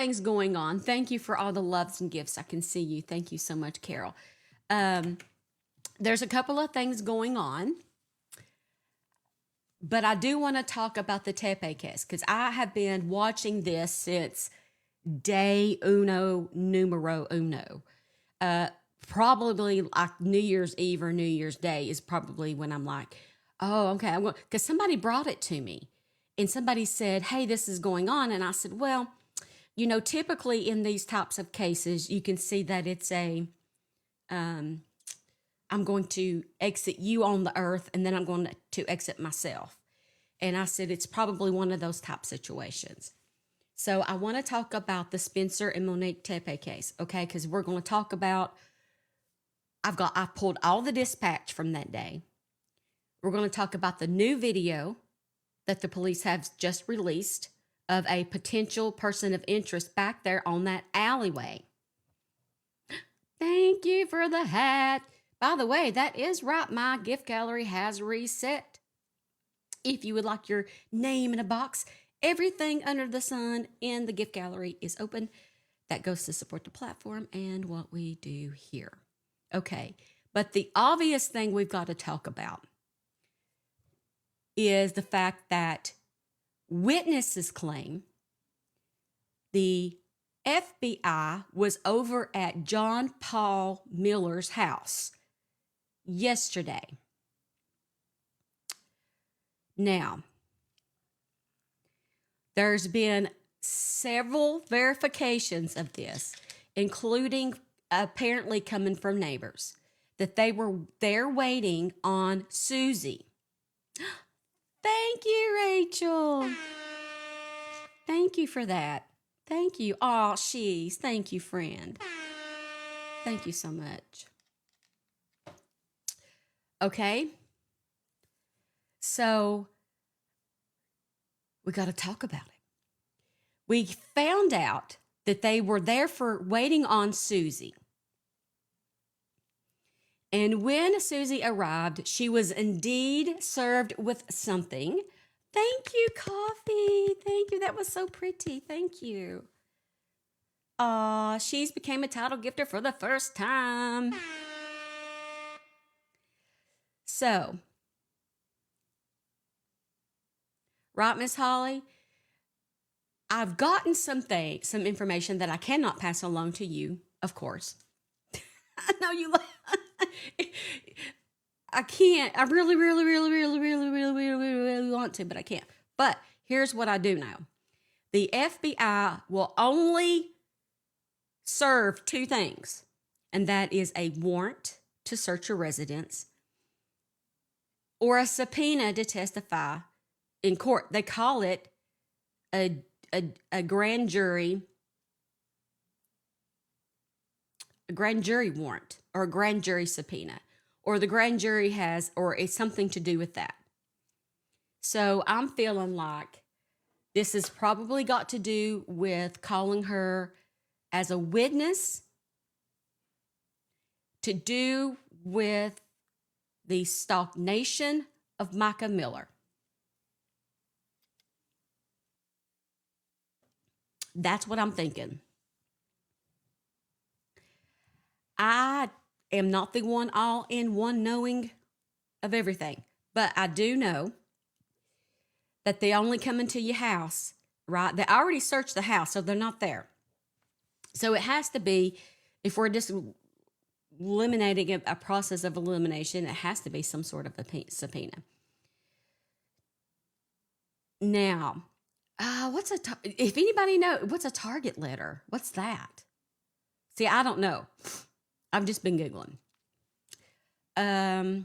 things going on. Thank you for all the loves and gifts. I can see you. Thank you so much, Carol. There's a couple of things going on, but I do want to talk about the Tepe case because I have been watching this since day uno, numero uno. Probably like New Year's Eve or New Year's Day is probably when I'm like, oh, okay. I'm going because somebody brought it to me and somebody said, hey, this is going on. And I said, well, typically in these types of cases, you can see that it's I'm going to exit you on the earth and then I'm going to exit myself. And I said, it's probably one of those type situations. So I want to talk about the Spencer and Monique Tepe case, okay? Because we're going to talk about, I pulled all the dispatch from that day. We're going to talk about the new video that the police have just released of a potential person of interest back there on that alleyway. Thank you for the hat. By the way, that is right. My gift gallery has reset. If you would like your name in a box, everything under the sun in the gift gallery is open. That goes to support the platform and what we do here. Okay, but the obvious thing we've got to talk about is the fact that witnesses claim the FBI was over at John Paul Miller's house yesterday. Now, there's been several verifications of this, including apparently coming from neighbors, that they were there waiting on Susie. Thank you, Rachel. Thank you for that. Thank you. Oh, thank you, friend. Thank you so much. Okay. So we got to talk about it. We found out that they were there for waiting on Susie. And when Susie arrived, she was indeed served with something. Thank you, coffee. Thank you. That was so pretty. Thank you. She's became a title gifter for the first time. So, right, Miss Holly? I've gotten some information that I cannot pass along to you, of course. I know you I can't. I really want to, but I can't. But here's what I do know. The FBI will only serve two things, and that is a warrant to search your residence or a subpoena to testify in court. They call it a grand jury warrant or a grand jury subpoena, or the grand jury has, or it's something to do with that. So I'm feeling like this has probably got to do with calling her as a witness, to do with the stagnation of Micah Miller. That's what I'm thinking. I am not the one all-in-one knowing of everything, but I do know that they only come into your house, right? They already searched the house, so they're not there. So it has to be, if we're just eliminating a process of elimination, it has to be some sort of a subpoena. Now, if anybody knows, what's a target letter? What's that? See, I don't know. I've just been Googling. And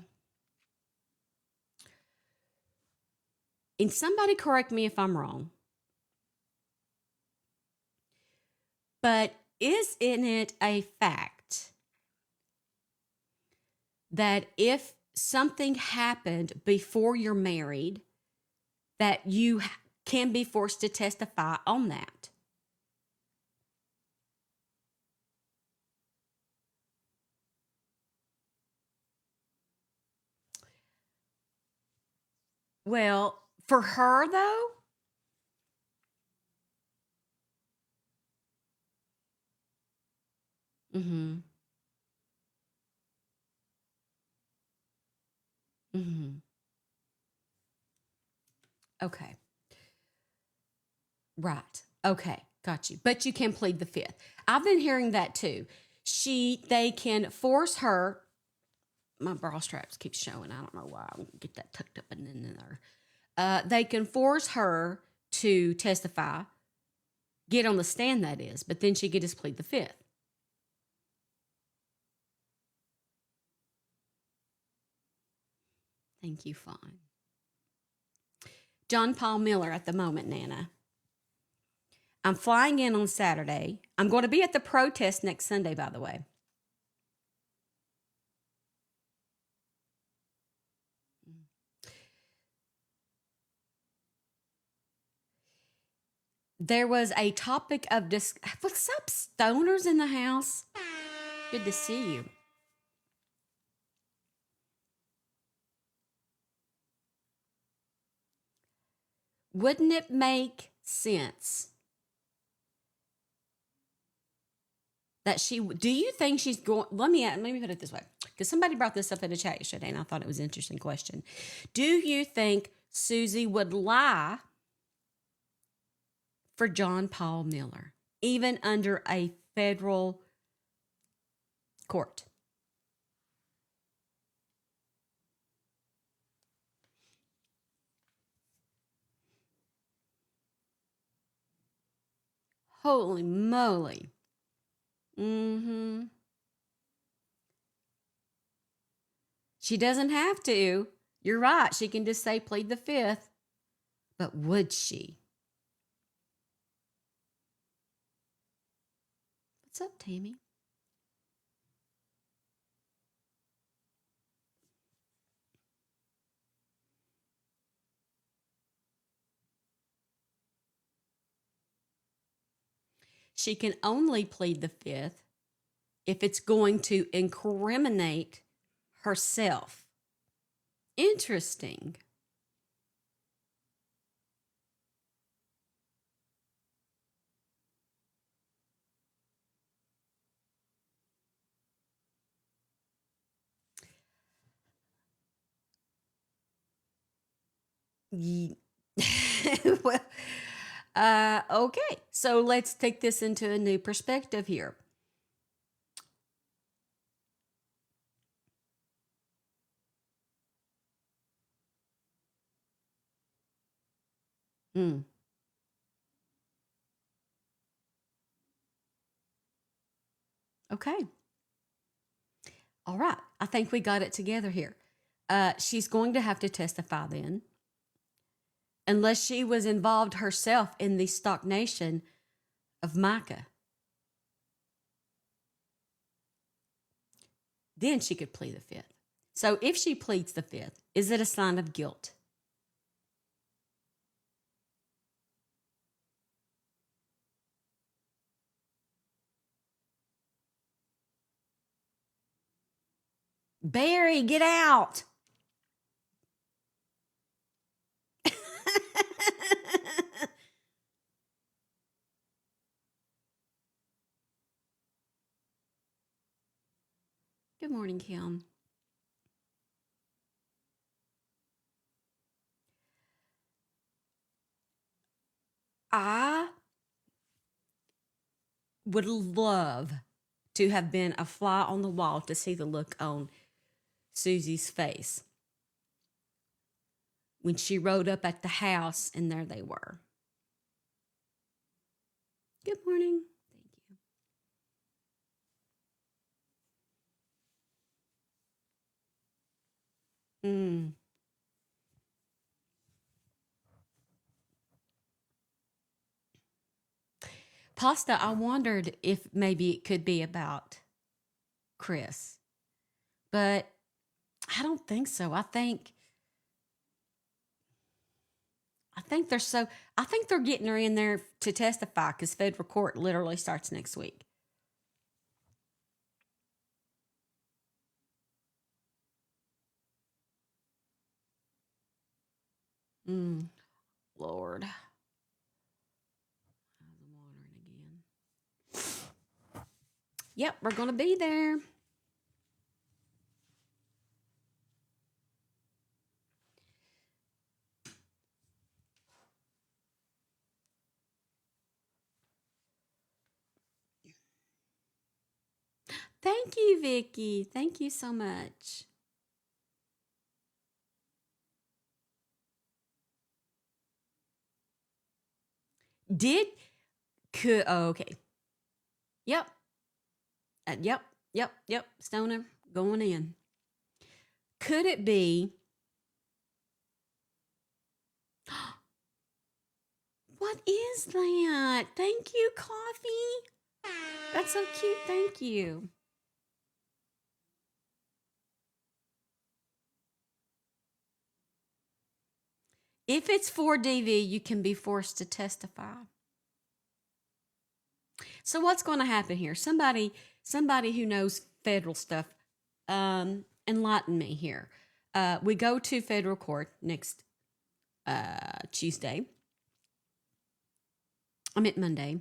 somebody correct me if I'm wrong. But isn't it a fact that if something happened before you're married, that you can be forced to testify on that? Well, for her though, Mm-hmm. Mm-hmm. Okay. Right. Okay. Got you. But you can plead the fifth. I've been hearing that too. They can force her. My bra straps keep showing. I don't know why. I won't get that tucked up and in there. They can force her to testify, get on the stand, that is, but then she could just plead the fifth. Thank you, fine. John Paul Miller at the moment, Nana. I'm flying in on Saturday. I'm going to be at the protest next Sunday, by the way. There was a topic of what's up, stoners in the house? Good to see you. Wouldn't it make sense that do you think she's going, let me put it this way, because somebody brought this up in the chat yesterday and I thought it was an interesting question. Do you think Susie would lie for John Paul Miller, even under a federal court? Holy moly. Mm-hmm. She doesn't have to. You're right. She can just say plead the fifth. But would she? What's up, Tammy? She can only plead the fifth if it's going to incriminate herself. Interesting. Well, okay. So let's take this into a new perspective here. Mm, okay. All right. I think we got it together here. She's going to have to testify then, unless she was involved herself in the stagnation of Micah. Then she could plead the fifth. So if she pleads the fifth, is it a sign of guilt? Barry, get out. Good morning, Kim. I would love to have been a fly on the wall to see the look on Susie's face when she rode up at the house and there they were. Good morning. Thank you. Pasta, I wondered if maybe it could be about Chris, but I don't think so. I think they're so. I think they're getting her in there to testify because federal court literally starts next week. Mm, Lord, I'm wondering again. Yep, we're going to be there. Thank you, Vicky. Thank you so much. Did could oh, okay. Yep. Yep. Yep. Yep. Stoner going in. Could it be? What is that? Thank you, coffee. That's so cute. Thank you. If it's for DV, you can be forced to testify. So what's going to happen here? Somebody who knows federal stuff, enlighten me here. We go to federal court next Tuesday. I meant Monday.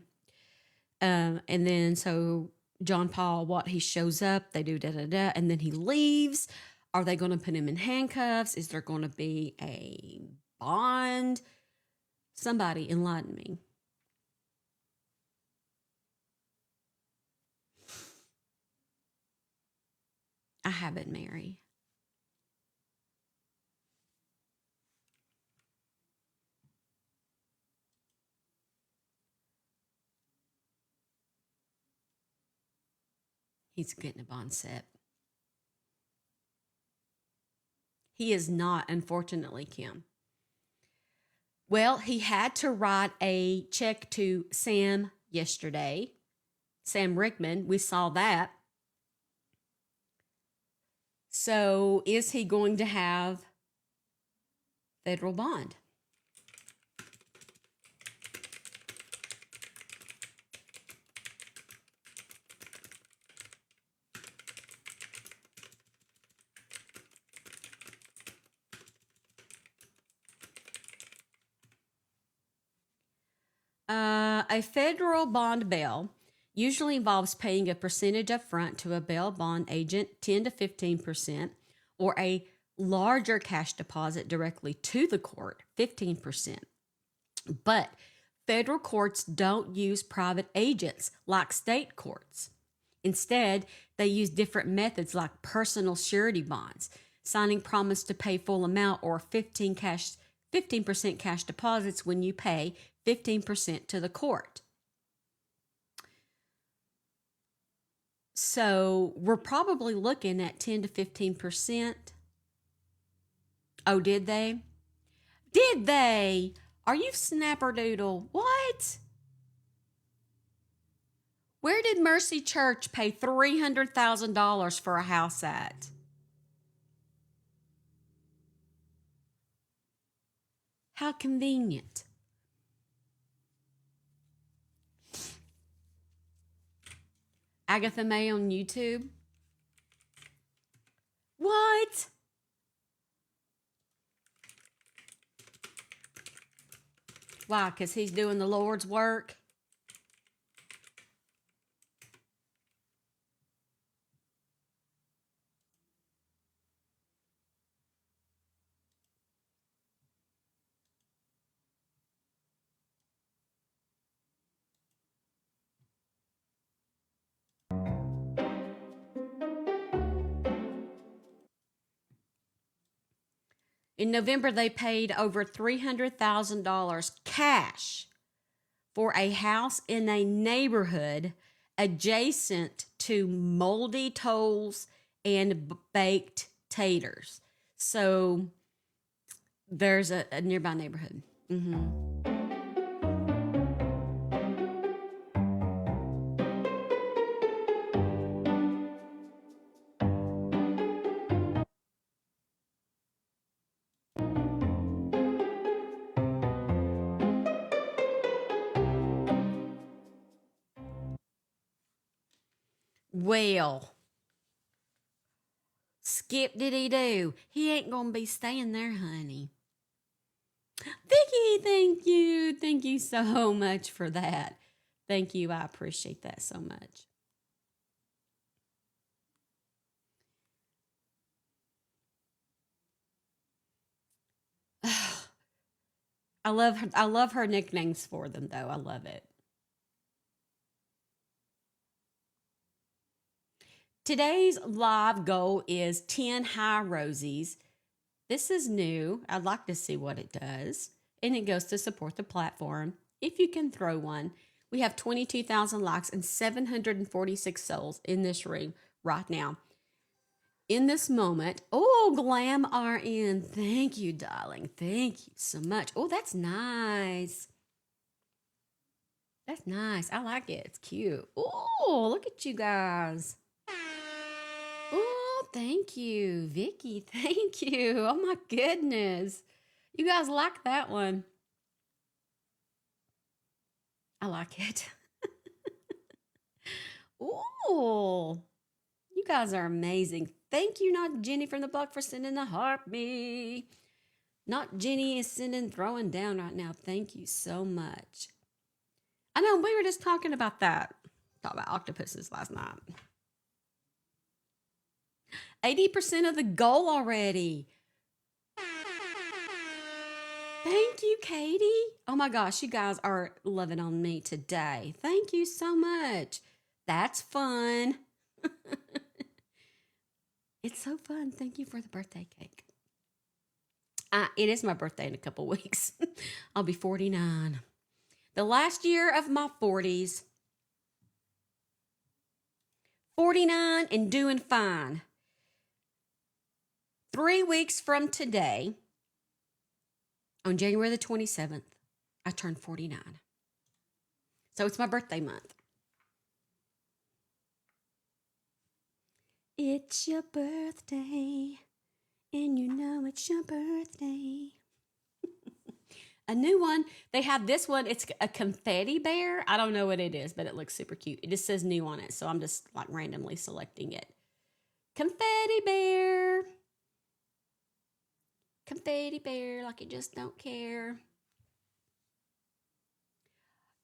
And then so John Paul, what he shows up, they do da da da, and then he leaves. Are they going to put him in handcuffs? Is there going to be a bond? Somebody enlighten me. I haven't, Mary. He's getting a bond set. He is not, unfortunately, Kim. Well, he had to write a check to Sam yesterday. Sam Rickman, we saw that. So, is he going to have federal bond? A federal bond bail usually involves paying a percentage up front to a bail bond agent, 10 to 15%, or a larger cash deposit directly to the court, 15%. But federal courts don't use private agents like state courts. Instead, they use different methods like personal surety bonds, signing promise to pay full amount, or 15% cash deposits when you pay 15% to the court. So we're probably looking at 10 to 15%. Oh, did they? Did they? Are you snapperdoodle? What? Where did Mercy Church pay $300,000 for a house at? How convenient. Agatha May on YouTube? What? Why? Because he's doing the Lord's work? In November, they paid over $300,000 cash for a house in a neighborhood adjacent to moldy tolls and baked taters. So there's a nearby neighborhood. Well, skip did he do? He ain't gonna be staying there, honey. Vicky, thank you. Thank you so much for that. Thank you. I appreciate that so much. I love her nicknames for them though. I love it. Today's live goal is 10 high rosies. This is new. I'd like to see what it does. And it goes to support the platform. If you can throw one, we have 22,000 likes and 746 souls in this room right now. In this moment, oh, Glam RN, thank you, darling. Thank you so much. Oh, that's nice. That's nice. I like it. It's cute. Oh, look at you guys. Oh, thank you, Vicky. Thank you. Oh my goodness. You guys like that one. I like it. Oh, you guys are amazing. Thank you, not Jenny from the block, for sending the heart me. Not Jenny is sending throwing down right now. Thank you so much. I know we were just talking about that. Talk about octopuses last night. 80% of the goal already. Thank you, Katie. Oh my gosh, you guys are loving on me today. Thank you so much. That's fun. It's so fun. Thank you for the birthday cake. It is my birthday in a couple weeks. I'll be 49. The last year of my 40s. 49 and doing fine. 3 weeks from today, on January the 27th, I turned 49. So it's my birthday month. It's your birthday, and you know it's your birthday. A new one. They have this one. It's a confetti bear. I don't know what it is, but it looks super cute. It just says new on it, so I'm just like randomly selecting it. Confetti bear. Confetti bear, like you just don't care.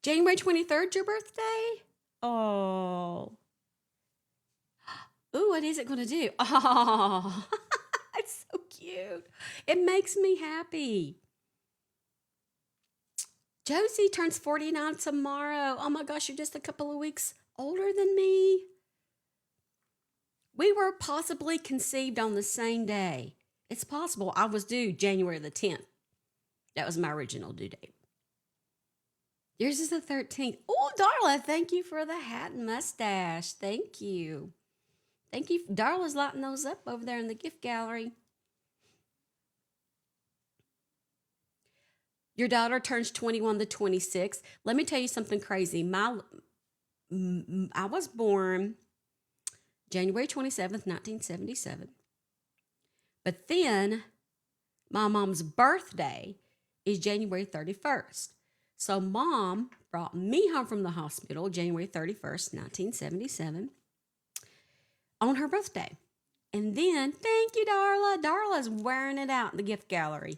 January 23rd, your birthday? Oh. Ooh, what is it going to do? Oh, it's so cute. It makes me happy. Josie turns 49 tomorrow. Oh my gosh, you're just a couple of weeks older than me. We were possibly conceived on the same day. It's possible. I was due January the 10th. That was my original due date. Yours is the 13th. Oh, Darla, thank you for the hat and mustache. Thank you. Thank you. Darla's lighting those up over there in the gift gallery. Your daughter turns 21 the 26th. Let me tell you something crazy. I was born January 27th, 1977. But then my mom's birthday is January 31st. So mom brought me home from the hospital January 31st, 1977 on her birthday. And then, thank you, Darla. Darla's wearing it out in the gift gallery.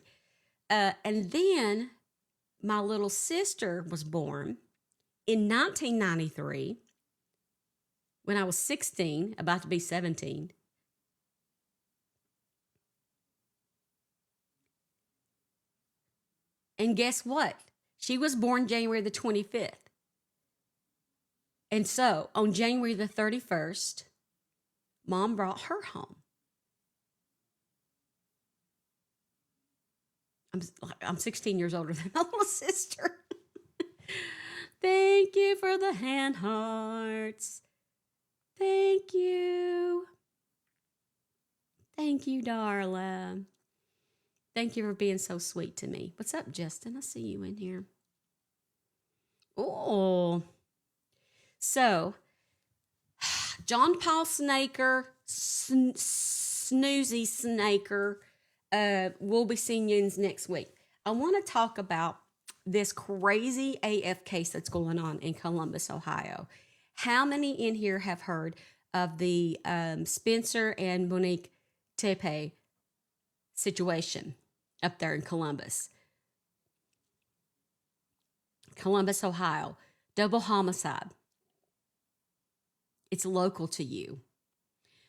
And then my little sister was born in 1993 when I was 16, about to be 17. And guess what? She was born January the 25th. And so on January the 31st, mom brought her home. I'm 16 years older than my little sister. Thank you for the hand hearts. Thank you. Thank you, Darla. Thank you for being so sweet to me. What's up, Justin? I see you in here. Oh. So, John Paul Snaker, Snoozy Snaker, we'll be seeing you next week. I want to talk about this crazy AF case that's going on in Columbus, Ohio. How many in here have heard of the Spencer and Monique Tepe situation up there in Columbus? Columbus, Ohio. Double homicide. It's local to you.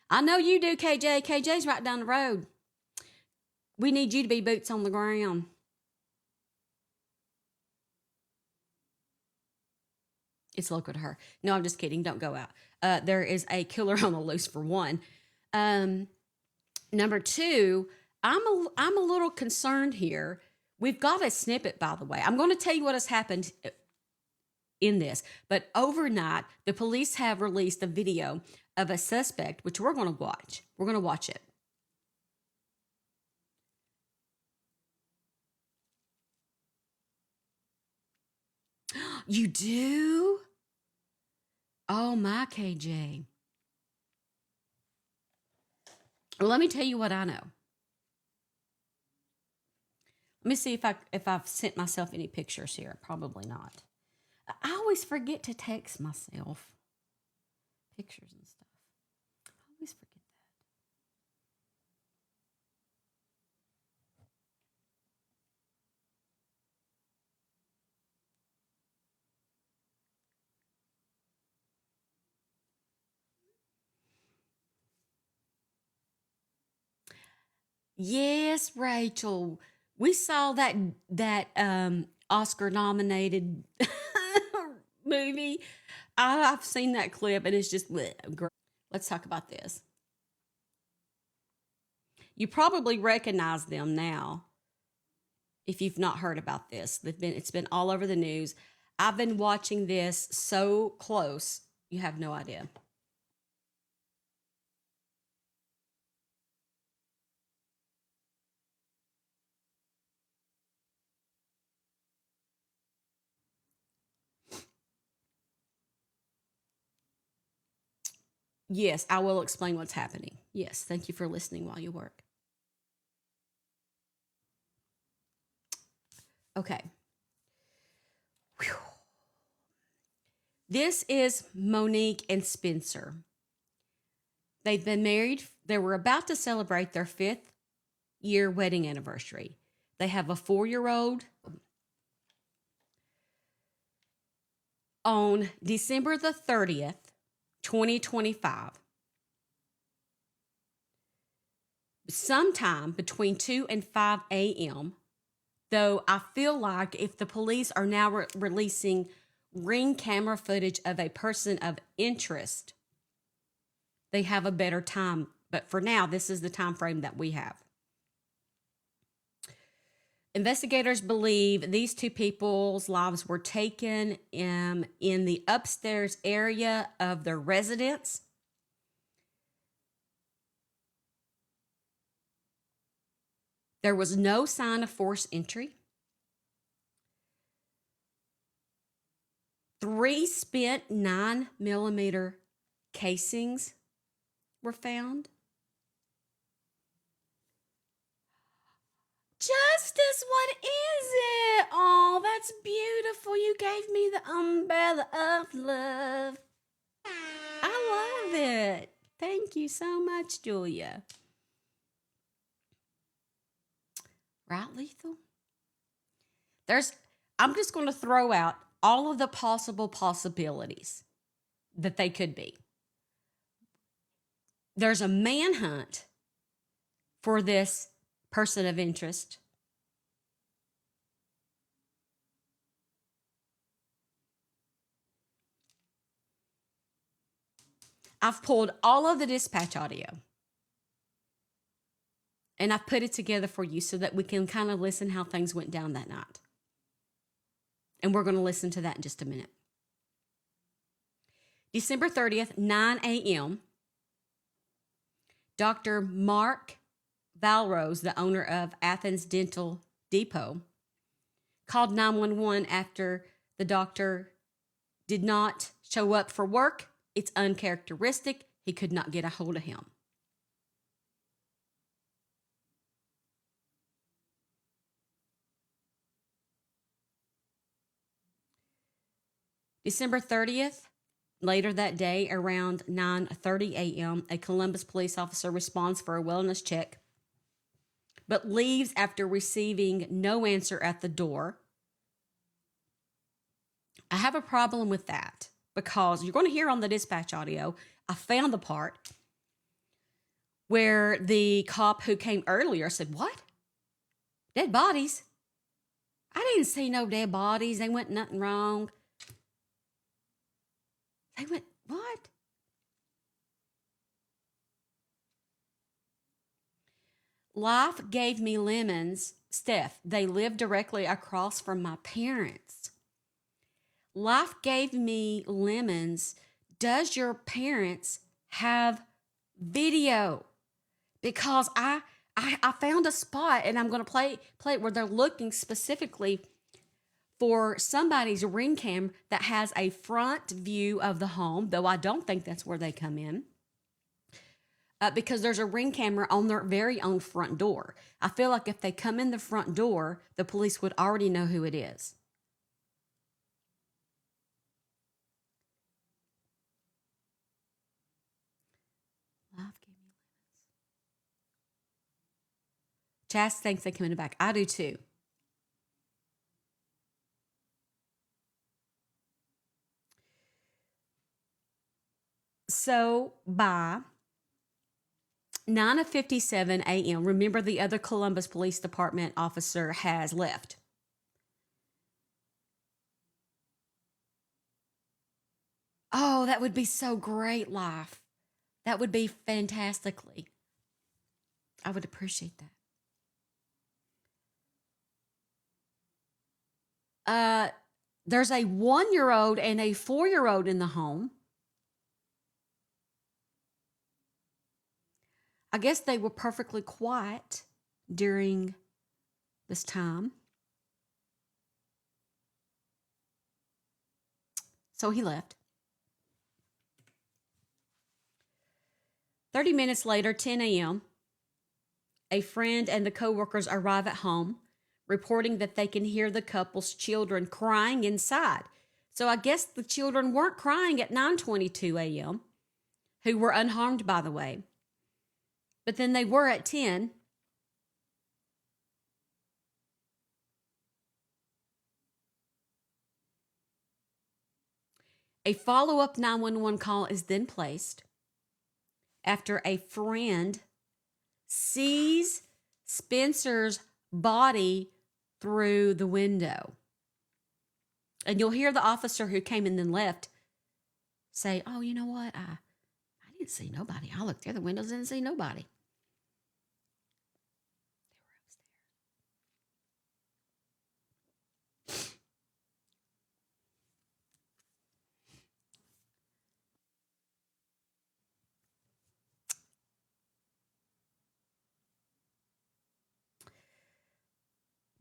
I know you do, KJ. KJ's right down the road. We need you to be boots on the ground. It's local to her. No, I'm just kidding. Don't go out. There is a killer on the loose for one. Um, Number two, I'm a little concerned here. We've got a snippet, by the way. I'm going to tell you what has happened in this. But overnight, the police have released a video of a suspect, which we're going to watch. We're going to watch it. You do? Oh my KJ. Well, let me tell you what I know. Let me see if I've sent myself any pictures here. Probably not. I always forget to text myself pictures and stuff. I always forget that. Yes, Rachel. We saw that Oscar nominated movie. I've seen that clip and it's just bleh, great. Let's talk about this. You probably recognize them now if you've not heard about this. It's been all over the news. I've been watching this so close, you have no idea. Yes, I will explain what's happening. Yes, thank you for listening while you work. Okay. Whew. This is Monique and Spencer. They've been married, they were about to celebrate their 5th-year wedding anniversary. They have a 4-year-old. On December the 30th, 2025, sometime between 2 and 5 a.m., though I feel like if the police are now releasing ring camera footage of a person of interest, they have a better time. But for now, this is the time frame that we have. Investigators believe these two people's lives were taken in the upstairs area of their residence. There was no sign of forced entry. 3 spent 9mm casings were found. Justice, what is it? Oh, that's beautiful. You gave me the umbrella of love. I love it. Thank you so much, Julia. Right, Lethal? I'm just going to throw out all of the possible possibilities that they could be. There's a manhunt for this person of interest. I've pulled all of the dispatch audio and I've put it together for you so that we can kind of listen how things went down that night. And we're going to listen to that in just a minute. December 30th, 9 a.m., Dr. Mark Valrose, the owner of Athens Dental Depot, called 911 after the doctor did not show up for work. It's uncharacteristic. He could not get a hold of him. December 30th, later that day, around 9:30 a.m., a Columbus police officer responds for a wellness check, but leaves after receiving no answer at the door. I have a problem with that because you're going to hear on the dispatch audio, I found the part where the cop who came earlier said, "What? Dead bodies? I didn't see no dead bodies. They went nothing wrong." They went, what? Life gave me lemons. Steph, they live directly across from my parents. Life gave me lemons. Does your parents have video? Because I found a spot and I'm going to play it where they're looking specifically for somebody's ring cam that has a front view of the home, though I don't think that's where they come in. Because there's a ring camera on their very own front door. I feel like if they come in the front door, the police would already know who it is. Life gave me lemons. Chas thinks they come in the back. I do too. So by 9:57 a.m., remember the other Columbus Police Department officer has left. Oh, that would be so great, Life. That would be fantastically. I would appreciate that. Uh, there's a 1-year old and a 4-year old in the home. I guess they were perfectly quiet during this time. So he left. 30 minutes later, 10 a.m., a friend and the coworkers arrive at home, reporting that they can hear the couple's children crying inside. So I guess the children weren't crying at 9:22 a.m., who were unharmed, by the way. But then they were at 10. A follow-up 911 call is then placed after a friend sees Spencer's body through the window. And you'll hear the officer who came and then left say, oh, you know what? I didn't see nobody. I looked through the windows and didn't see nobody.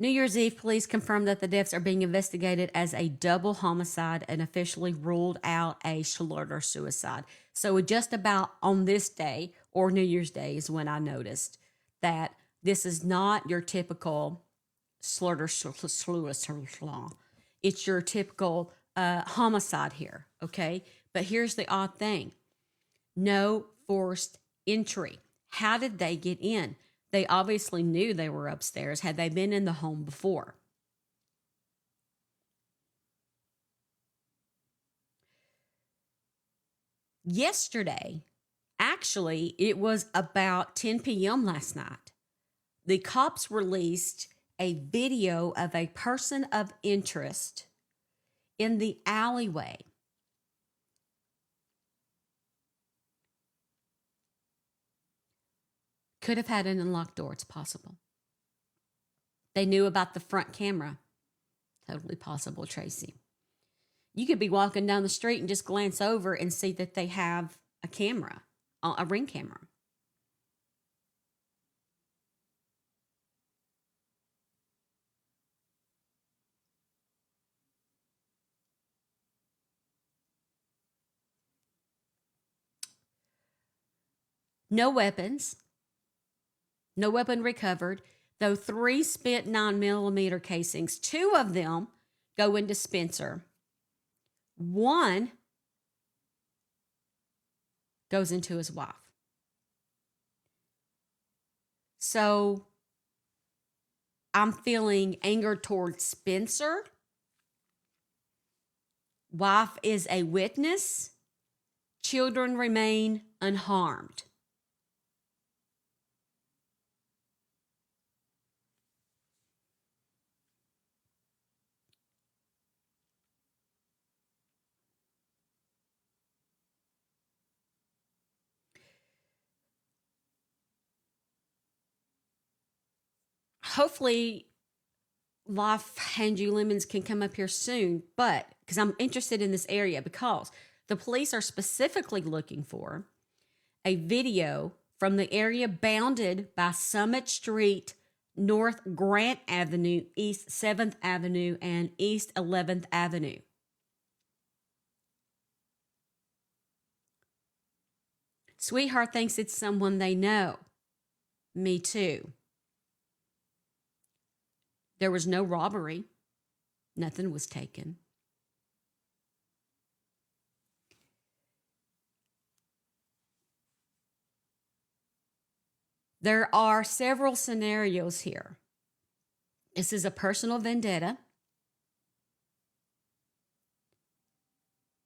New Year's Eve, police confirmed that the deaths are being investigated as a double homicide and officially ruled out a slaughter suicide. So, just about on this day or New Year's Day is when I noticed that this is not your typical slaughter suicide. It's your typical homicide here, okay? But here's the odd thing: no forced entry. How did they get in? They obviously knew they were upstairs. Had they been in the home before? Yesterday, actually, it was about 10 p.m. last night. The cops released a video of a person of interest in the alleyway. Could have had an unlocked door. It's possible. They knew about the front camera. Totally possible, Tracy. You could be walking down the street and just glance over and see that they have a camera, a ring camera. No weapons, no weapon recovered, though 3 spent 9mm casings, 2 of them go into Spencer. 1 goes into his wife. So I'm feeling anger towards Spencer. Wife is a witness. Children remain unharmed. hopefully Life Hand You Lemons can come up here soon, but because I'm interested in this area, because the police are specifically looking for a video from the area bounded by Summit Street, North Grant Avenue, East 7th Avenue, and East 11th Avenue. Sweetheart thinks it's someone they know. Me too. There was no robbery. Nothing was taken. There are several scenarios here. This is a personal vendetta.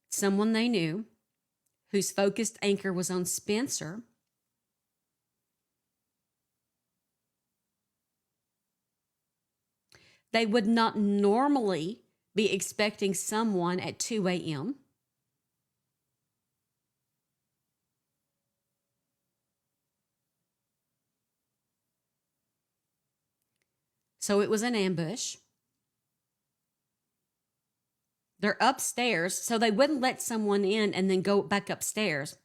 Someone they knew whose focused anchor was on Spencer. They would not normally be expecting someone at 2 a.m. So it was an ambush. They're upstairs, so they wouldn't let someone in and then go back upstairs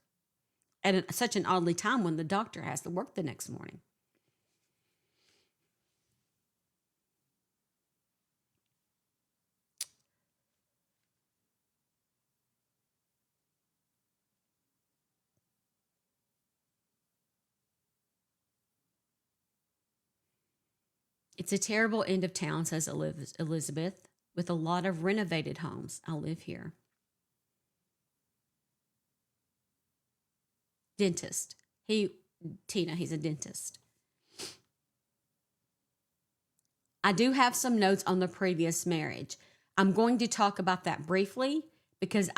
at such an oddly time when the doctor has to work the next morning. It's a terrible end of town, says Elizabeth, with a lot of renovated homes. I live here. Dentist. Tina, he's a dentist. I do have some notes on the previous marriage. I'm going to talk about that briefly because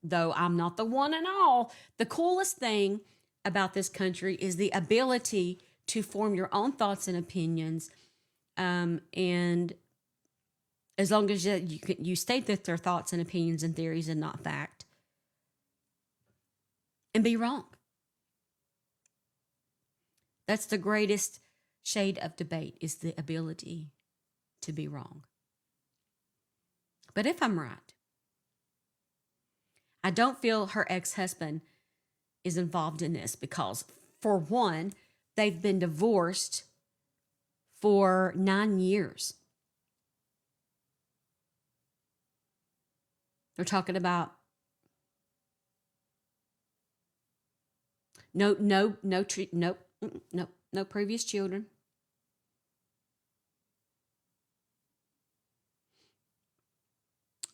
though I'm not the one and all, the coolest thing about this country is the ability to form your own thoughts and opinions. And as long as you state that they're thoughts and opinions and theories and not fact, and be wrong. That's the greatest shade of debate, is the ability to be wrong. But if I'm right, I don't feel her ex-husband is involved in this because, for one, they've been divorced for 9 years. We're talking about no previous children.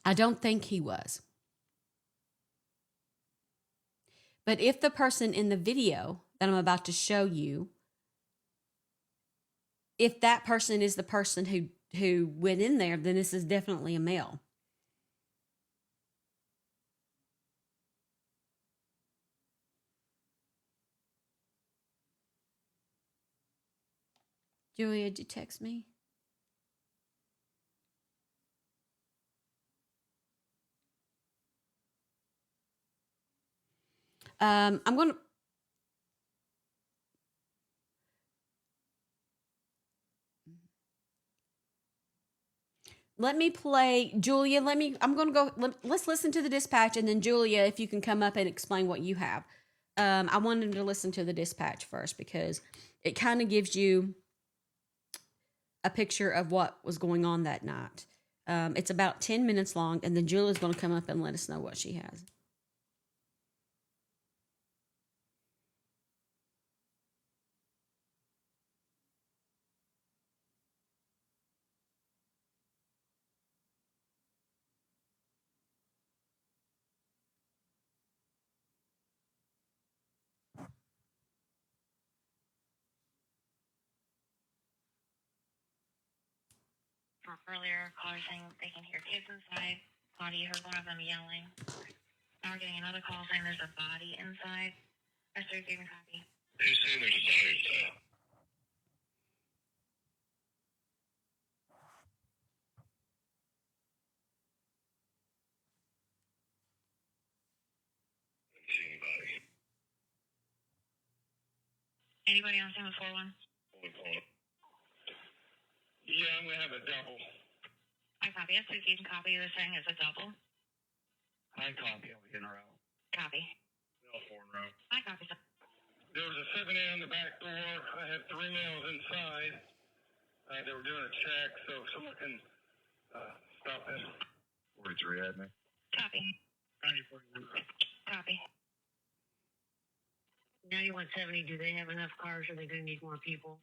I don't think he was. But if the person in the video that I'm about to show you, if that person is the person who went in there, then this is definitely a male. Julia, did you text me? I'm going to... Let me play, Julia, I'm going to go, let's listen to the dispatch, and then Julia, if you can come up and explain what you have. I wanted to listen to the dispatch first because it kind of gives you a picture of what was going on that night. It's about 10 minutes long, and then Julia's going to come up and let us know what she has. From earlier, caller saying they can hear kids inside. Claudia heard one of them yelling. Now we're getting another call saying there's a body inside. I started giving copy. Who's saying there's a body inside? I didn't see anybody. Anybody on scene with 4-1? Yeah, I'm going to have a double. I copy. Yes, so you can copy. You're saying it's a double. I copy. I'll get in a row. Copy. All 4 in a row. I copy. There was a 7A on the back door. I had 3 males inside. They were doing a check, so if someone can stop this. 43 admin. Copy. 9041. Copy. 9170, do they have enough cars or are they going to need more people?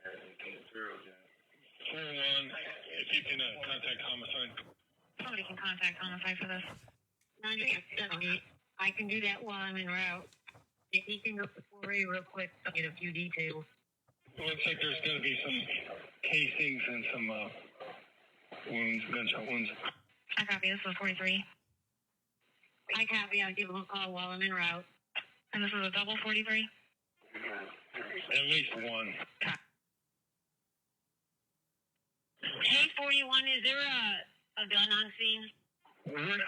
Four one. If you can contact homicide. Somebody can contact homicide for this. 9070, I can do that while I'm en route. If you can go to 4A real quick, I'll get a few details. It looks like there's going to be some casings and some wounds, gunshot wounds. I copy. This is 43. I copy. I'll give them a call while I'm en route. And this is a double 43? At least one. Hey, 41, is there a gun on scene?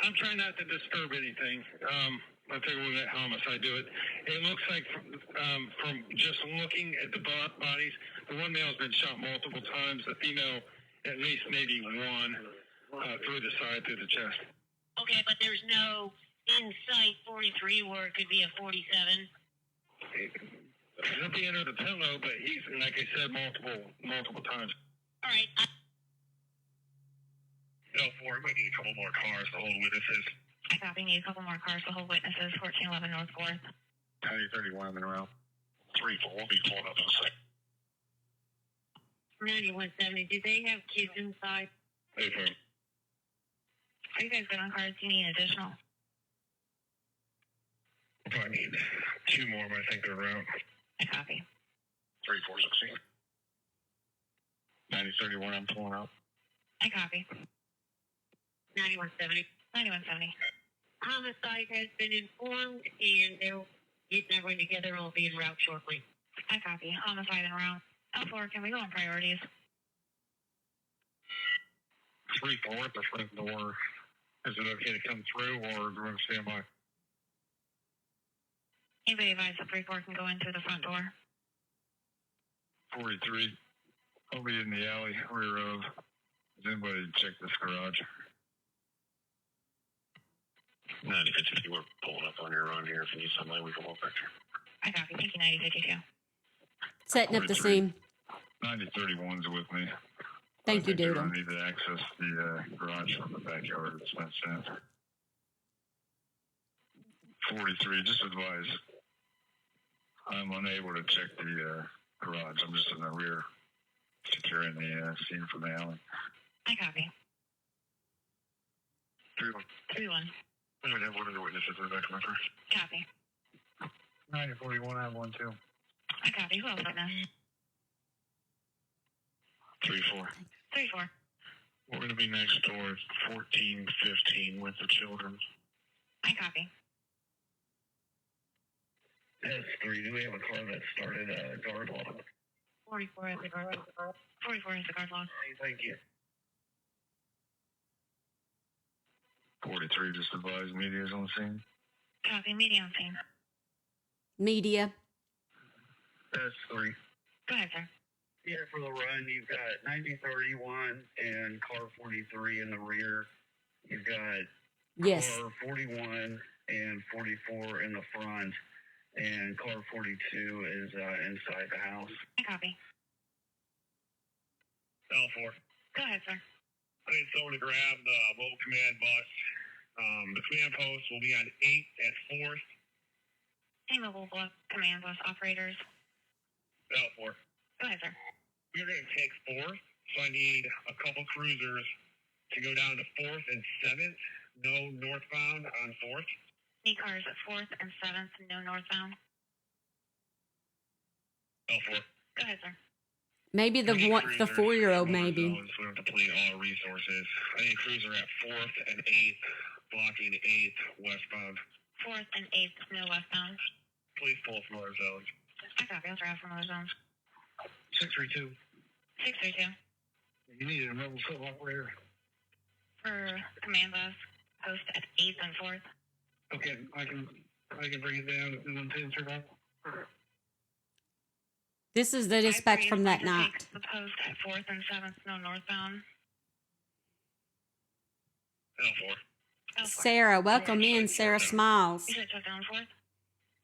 I'm trying not to disturb anything. I think we'll let homicide do it. It looks like from just looking at the bodies, the one male's been shot multiple times. The female, at least maybe one through the side, through the chest. Okay, but there's no in-sight 43 where it could be a 47. He'll be under the pillow, but he's, like I said, multiple times. All right. L4, we need a couple more cars to hold witnesses. I copy. Need a couple more cars to hold witnesses. 1411 North 4th. 9031 in a row. 3-4. We'll be pulling up in a sec. 9170. Do they have kids inside? Okay. Are you guys good on cars? Do you need additional? We'll probably need 2 more, but I think they're around. I copy. 3416. 9031, I'm pulling up. I copy. 9170. 9170. Homicide has been informed and they'll get everyone together and will be en route shortly. I copy. Homicide en route. L4, can we go on priorities? 3-4 at the front door. Is it okay to come through or do we stand by? Anybody advise that 3-4 can go in through the front door? 43. I'll be in the alley, rear of. Does anybody check this garage? 9052, we're pulling up on your run here. If you need somebody, we can walk back here. I copy. Thank you, 9052. Setting up the scene. 9031's with me. Thank you, Doodle. Doodle. I need to access the garage from the backyard. It's been sent. 43, just advise. I'm unable to check the garage. I'm just in the rear, securing the scene from the alley. I copy. 3-1. 3-1. I'm going to have one of the witnesses in the back of my car. Copy. 9041, I have one too. I copy. Who else witness? 3-4. 3-4. We're going to be next door, 1415 with the children. I copy. S3, do we have a car that started a guard log? 44 is the guard log. 44 is the guard log. Thank you. 43, just advise media is on the scene. Copy. Media on scene. Media. S3. Go ahead, sir. Yeah, for the run, you've got 9031 and car 43 in the rear. You've got Yes. car 41 and 44 in the front, and car 42 is inside the house. I copy. L4. Go ahead, sir. I need someone to grab the mobile command bus. The command post will be on 8th at 4th. Hey, mobile command bus operators. L4. Go ahead, sir. We're going to take 4th, so I need a couple cruisers to go down to 4th and 7th. No northbound on 4th. Need cars at 4th and 7th, no northbound. L4. Go ahead, sir. Maybe the 4-year-old, maybe. We have to deplete all resources. I need a cruiser at 4th and 8th, blocking 8th westbound. 4th and 8th, no westbound. Please pull from other zones. I copy. I'll drive from other zones. 632. 632. You need a mobile foot operator. For command bus, post at 8th and 4th. Okay, I can bring it down to 110 survival. This is the dispatch 5-3 from is that going to night. take the post at 4th and 7th, no northbound. L4. Sarah, welcome in. Sarah Smiles. You said shut down 4th?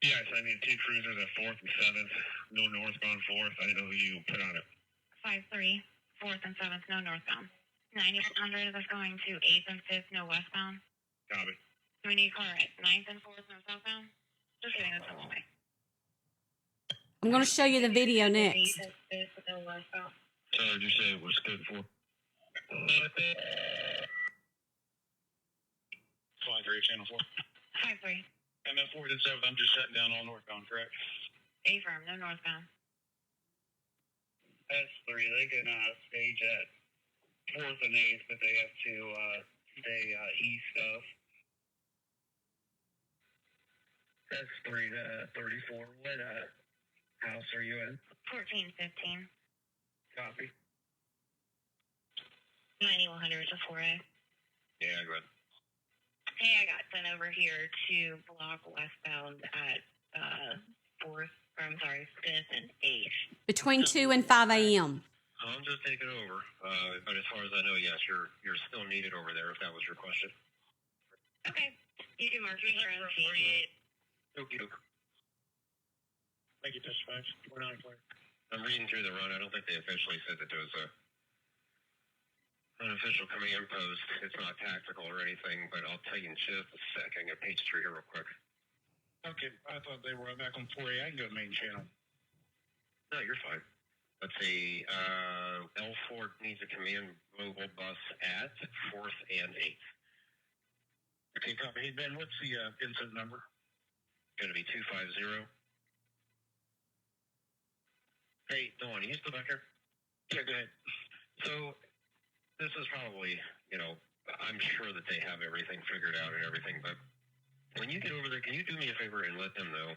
Yes, I need 2 cruisers at 4th and 7th. No northbound 4th. I didn't know who you put on it. 5-3, 4th and 7th, no northbound. 9100 is going to 8th and 5th, no westbound. Copy. Do we need a car at 9th and 4th, no southbound? Just kidding, that's a long way. I'm going to show you the video 8th next. and 5th, no westbound. So did you say it was good for? 5-3, channel 4. 5-3. And then 4th and 7th, I'm just shutting down all northbound, correct? A-firm, no northbound. That's 3. They can stage at 4th and 8th, but they have to stay east of. That's 3 to 34. What house are you in? 1415. Copy. 9100 to 4A. Yeah, go ahead. Hey, I got sent over here to block westbound at 5th and 8th. Between 2 and 5 a.m. I'm just taking over. But as far as I know, yes, you're still needed over there if that was your question. Okay. You can mark me for 48. Okie doke. Thank you, dispatch. We're not clear. I'm reading through the run. I don't think they officially said that there was an official command post. It's not tactical or anything, but I'll tell you in just a sec. I got page 3 here real quick. Okay, I thought they were back on 4A. I can go main channel. No, you're fine. Let's see. L4 needs a command mobile bus at 4th and 8th. Okay, copy. Hey, Ben, what's the incident number? Going to be 250. Hey, Dawn, are you still back here? Yeah, go ahead. So, this is probably, I'm sure that they have everything figured out and everything, but when you get over there, can you do me a favor and let them know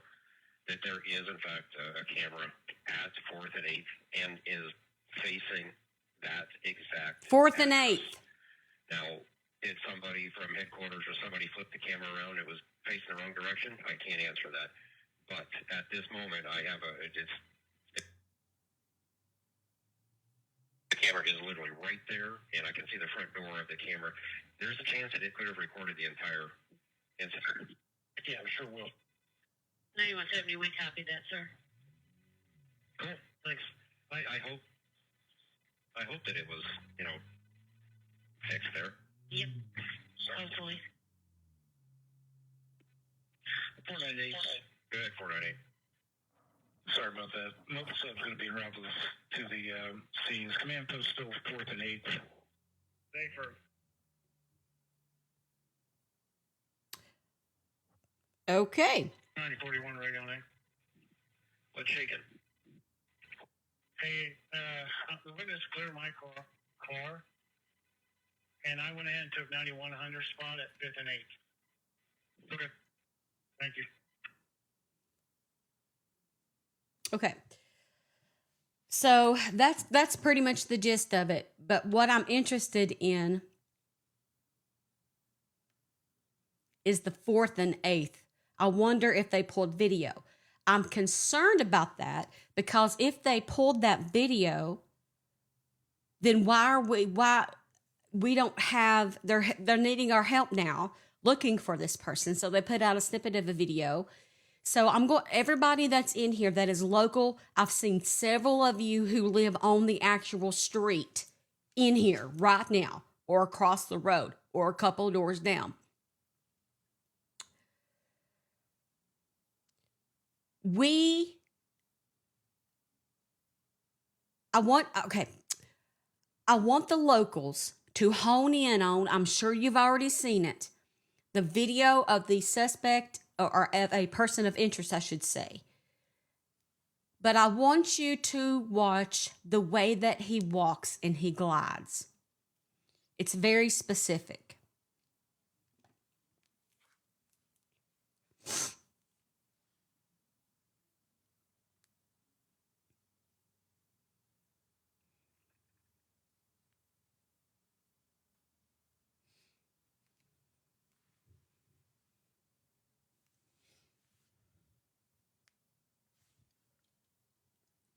that there is, in fact, a camera at 4th and 8th and is facing that exact 4th and address. 8th. Now, did somebody from headquarters or somebody flip the camera around? It was facing the wrong direction? I can't answer that. But at this moment, I have the camera is literally right there, and I can see the front door of the camera. There's a chance that it could have recorded the entire incident. Yeah, I'm sure will. 9170, we copied that, sir. Cool, thanks. I hope that it was, fixed there. Yep. Hopefully. 498. Go ahead, 498. Sorry about that. Mobile sub's going to be en route to the scenes. Command post still 4th and 8th. Safer. Okay. 9041 right on there. What's shaking? Hey, the witness cleared my car, and I went ahead and took 9100 spot at 5th and 8th. Okay. Thank you. Okay. So that's pretty much the gist of it. But what I'm interested in is the 4th and 8th. I wonder if they pulled video. I'm concerned about that because if they pulled that video, then why we don't have, they're needing our help now looking for this person. So they put out a snippet of a video. So everybody that's in here that is local, I've seen several of you who live on the actual street in here right now or across the road or a couple doors down. I want the locals to hone in on, I'm sure you've already seen it, the video of the suspect or of a person of interest, I should say. But I want you to watch the way that he walks and he glides. It's very specific.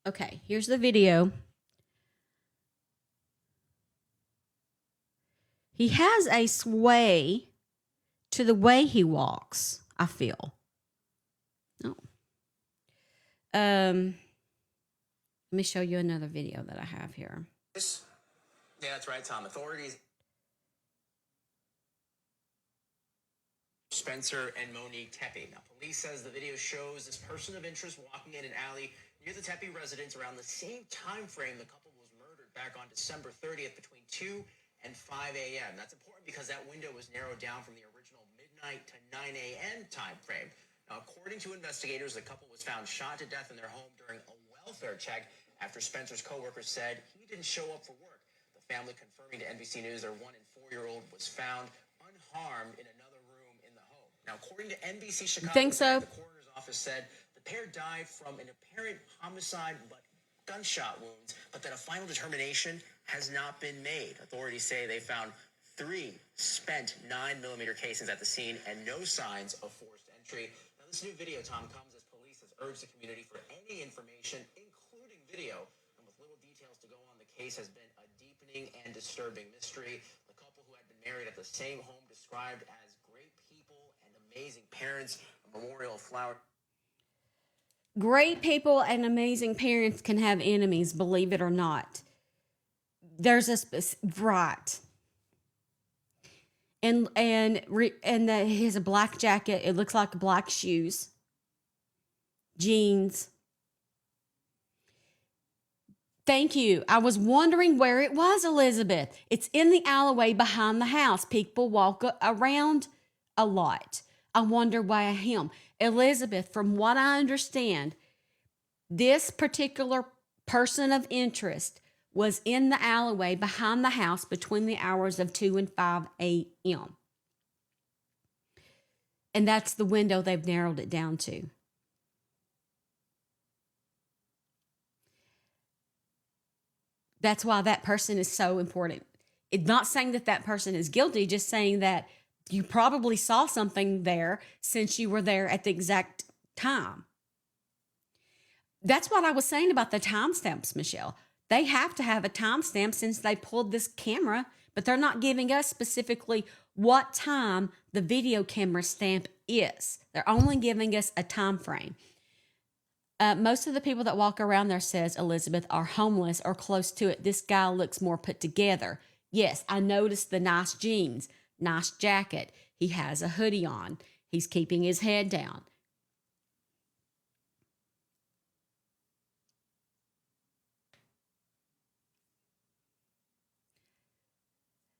Okay, here's the video. He has a sway to the way he walks, I feel. Oh. Let me show you another video that I have here. Yeah, that's right, Tom. Authorities. Spencer and Monique Tepe. Now, police says the video shows this person of interest walking in an alley near the Tepe residence around the same time frame the couple was murdered back on December 30th between 2 and 5 a.m. That's important because that window was narrowed down from the original midnight to 9 a.m. time frame. Now, according to investigators, the couple was found shot to death in their home during a welfare check after Spencer's coworkers said he didn't show up for work. The family confirming to NBC News their 1 and 4-year-old was found unharmed in another room in the home. Now, according to NBC Chicago, Think so? the coroner's office said the pair died from an apparent homicide but gunshot wounds, but that a final determination has not been made. Authorities say they found 3 spent 9mm casings at the scene and no signs of forced entry. Now, this new video, Tom, comes as police has urged the community for any information, including video, and with little details to go on, the case has been a deepening and disturbing mystery. The couple who had been married at the same home described as great people and amazing parents. A memorial of flowers. Great people and amazing parents can have enemies, believe it or not. There's a right. And he has a black jacket. It looks like black shoes, jeans. Thank you. I was wondering where it was, Elizabeth. It's in the alleyway behind the house. People walk around a lot. I wonder why him. Elizabeth, from what I understand, this particular person of interest was in the alleyway behind the house between the hours of 2 and 5 a.m. And that's the window they've narrowed it down to. That's why that person is so important. It's not saying that that person is guilty, just saying that you probably saw something there since you were there at the exact time. That's what I was saying about the timestamps, Michelle. They have to have a timestamp since they pulled this camera, but they're not giving us specifically what time the video camera stamp is. They're only giving us a time frame. Most of the people that walk around there, says Elizabeth, are homeless or close to it. This guy looks more put together. Yes, I noticed the nice jeans, nice jacket. He has a hoodie on. He's keeping his head down.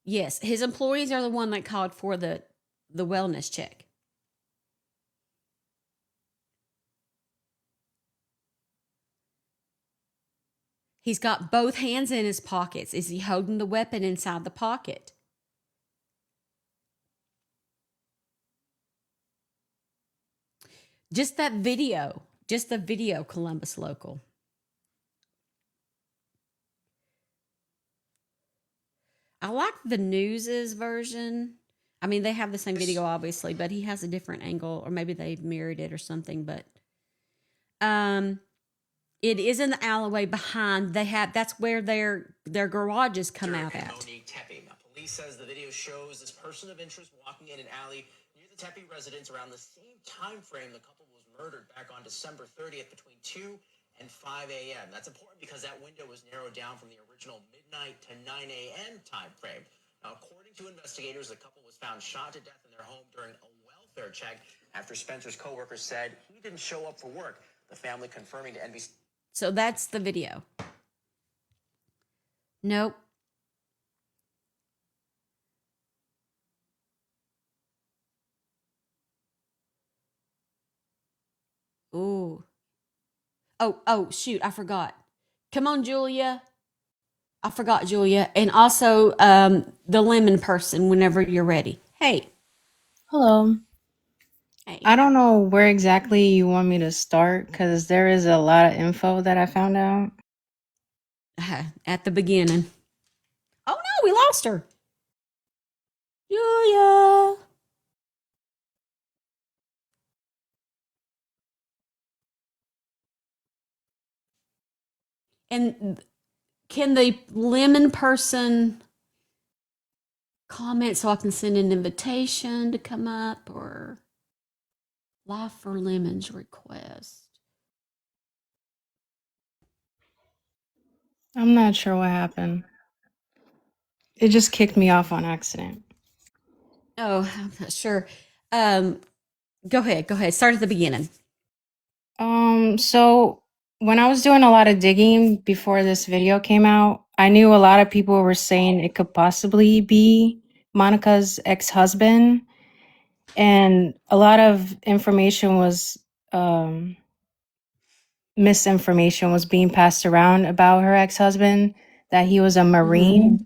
Yes, his employees are the one that called for the wellness check. He's got both hands in his pockets. Is he holding the weapon inside the pocket? Just the video, Columbus Local. I like the News's version. I mean, they have the same video, obviously, but he has a different angle, or maybe they've mirrored it or something. But it is in the alleyway behind. That's where their garages come out at. Monique Tepe. Now, police says the video shows this person of interest walking in an alley near the Tepe residence around the same time frame the couple was murdered back on December 30th between 2 and 5 a.m. That's important because that window was narrowed down from the original midnight to 9 a.m. time frame. Now, according to investigators, the couple was found shot to death in their home during a welfare check after Spencer's coworkers said he didn't show up for work. The family confirming to NBC. So that's the video. Nope. Ooh. Oh, shoot, I forgot. Come on, Julia. I forgot, Julia. And also the lemon person whenever you're ready. Hey. Hello. Hey. I don't know where exactly you want me to start because there is a lot of info that I found out. At the beginning. Oh no, we lost her. Julia. And can the lemon person comment so I can send an invitation to come up, or Life for Lemons request? I'm not sure what happened. It just kicked me off on accident. Oh, I'm not sure. Go ahead. Start at the beginning. So when I was doing a lot of digging before this video came out, I knew a lot of people were saying it could possibly be Monica's ex-husband, and a lot of information was misinformation was being passed around about her ex-husband, that he was a Marine,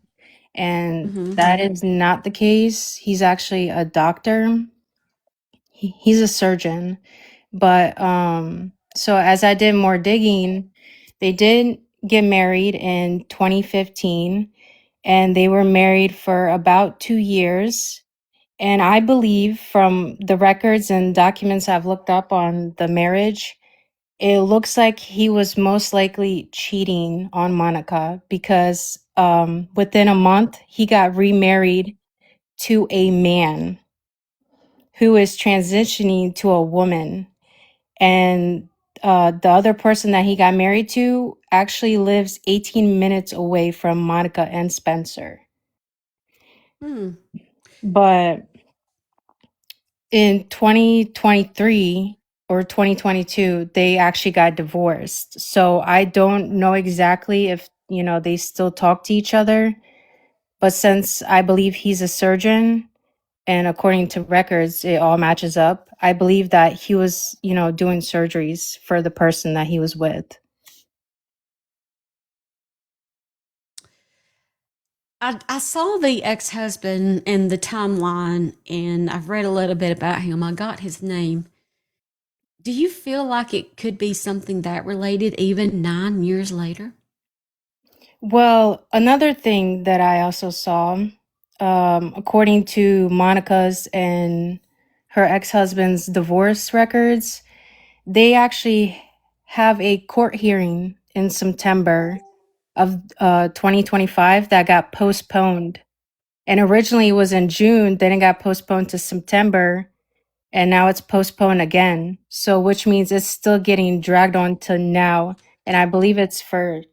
and that is not the case. He's actually a doctor. He's a surgeon. But so as I did more digging, they did get married in 2015, and they were married for about 2 years. And I believe from the records and documents I've looked up on the marriage, it looks like he was most likely cheating on Monica, because within a month he got remarried to a man who is transitioning to a woman. And the other person that he got married to actually lives 18 minutes away from Monica and Spencer. But in 2023 or 2022, they actually got divorced. So I don't know exactly if, they still talk to each other. But since I believe he's a surgeon, and according to records, it all matches up, I believe that he was, doing surgeries for the person that he was with. I saw the ex husband in the timeline, and I've read a little bit about him. I got his name. Do you feel like it could be something that related even 9 years later? Well, another thing that I also saw, according to Monica's and her ex-husband's divorce records, they actually have a court hearing in September of 2025 that got postponed. And originally it was in June, then it got postponed to September, and now it's postponed again. So which means it's still getting dragged on to now. And I believe it's for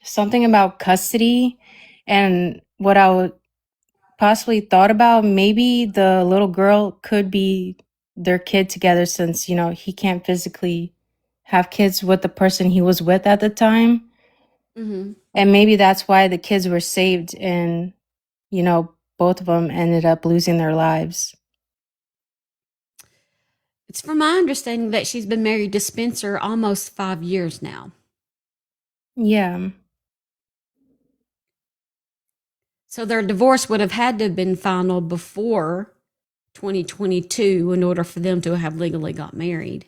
something about custody. And what I would possibly thought about, maybe the little girl could be their kid together, since he can't physically have kids with the person he was with at the time. And maybe that's why the kids were saved, and both of them ended up losing their lives. It's from my understanding that she's been married to Spencer almost 5 years now. Yeah. So their divorce would have had to have been final before 2022 in order for them to have legally got married.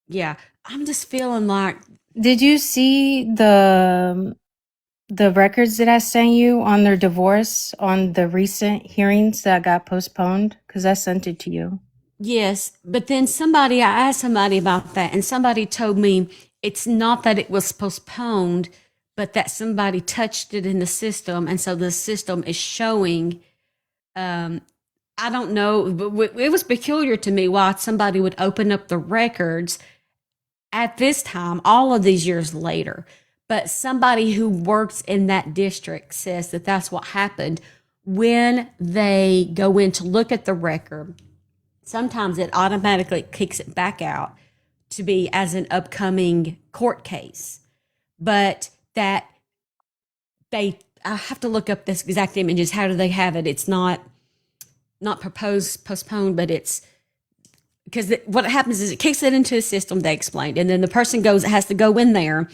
Yeah, I'm just feeling like, Did you see the records that I sent you on their divorce on the recent hearings that got postponed? Because I sent it to you. yes, but then I asked somebody about that, and somebody told me it's not that it was postponed, but that somebody touched it in the system, and so the system is showing. I don't know, but it was peculiar to me why somebody would open up the records at this time, all of these years later. But somebody who works in that district says that that's what happened when they go in to look at the record. Sometimes it automatically kicks it back out to be as an upcoming court case. But that I have to look up this exact images. How do they have it? It's not postponed, but it's because what happens is it kicks it into a system they explained, and then the person has to go in there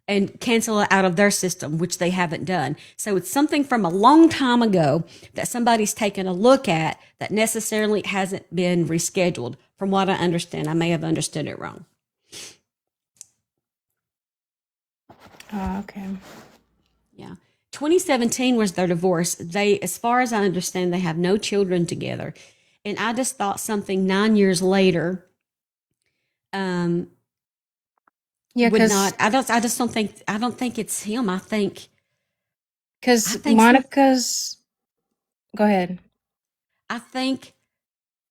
and cancel it out of their system, which they haven't done. So it's something from a long time ago that somebody's taken a look at that necessarily hasn't been rescheduled. From what I understand, I may have understood it wrong. Oh, okay. Yeah. 2017 was their divorce. They, as far as I understand, they have no children together. And I just thought something 9 years later um, Yeah, would not. I just don't think. I don't think it's him. I think. I because think some. Monica's. Go ahead. I think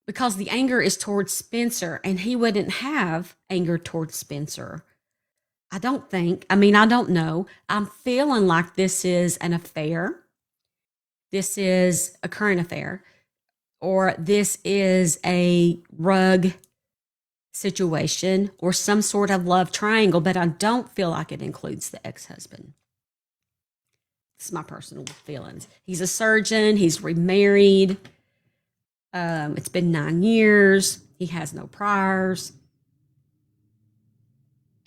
because the anger is towards Spencer, and he wouldn't have anger towards Spencer. I don't think. I mean, I don't know. I'm feeling like this is an affair. This is a current affair, or this is a rug situation, or some sort of love triangle, but I don't feel like it includes the ex husband. It's my personal feelings. He's a surgeon, he's remarried. It's been 9 years. He has no priors.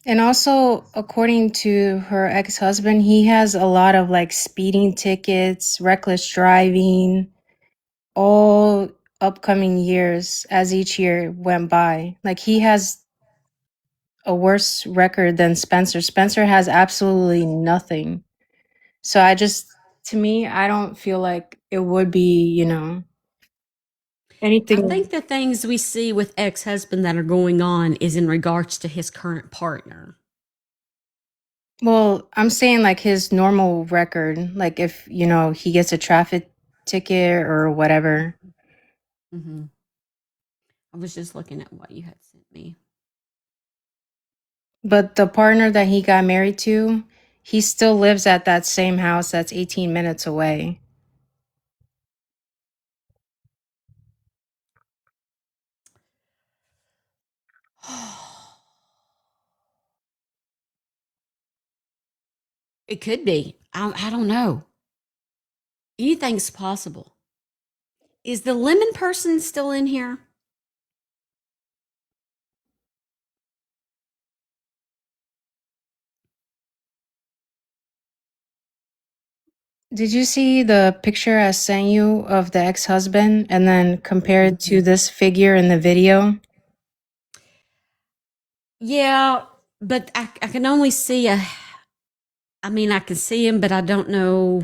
And also, according to her ex-husband, he has a lot of like speeding tickets, reckless driving, all upcoming years as each year went by. Like he has a worse record than Spencer. Spencer has absolutely nothing. So to me, I don't feel like it would be, I anything. think the things we see with ex husband that are going on is in regards to his current partner. Well, I'm saying like his normal record, like if, he gets a traffic ticket or whatever. Mm-hmm. I was just looking at what you had sent me. But the partner that he got married to, he still lives at that same house that's 18 minutes away. It could be. I don't know. Anything's possible. Is the lemon person still in here? Did you see the picture I sent you of the ex-husband and then compared to this figure in the video? Yeah, but I can only see a. I mean, I can see him, but I don't know.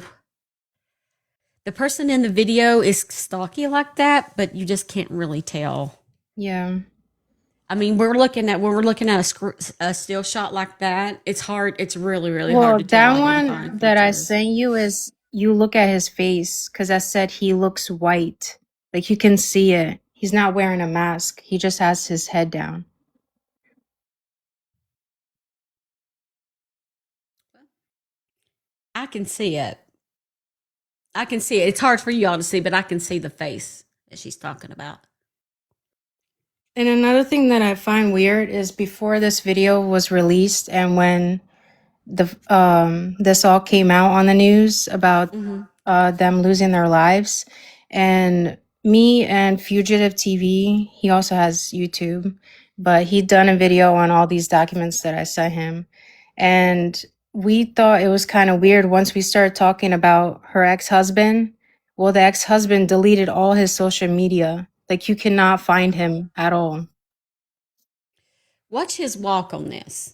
The person in the video is stocky like that, but you just can't really tell. Yeah. I mean, when we're looking at a still shot like that, it's hard. It's really, really hard Well, to tell that identifying one that I features. sent you is you look at his face because I said he looks white. Like you can see it. He's not wearing a mask. He just has his head down. I can see it. I can see it. It's hard for y'all to see, but I can see the face that she's talking about. And another thing that I find weird is before this video was released and when this all came out on the news about them losing their lives, and me and Fugitive TV, he also has YouTube, but he'd done a video on all these documents that I sent him, and we thought it was kind of weird once we started talking about her ex-husband. Well, the ex-husband deleted all his social media. Like you cannot find him at all. Watch his walk on this.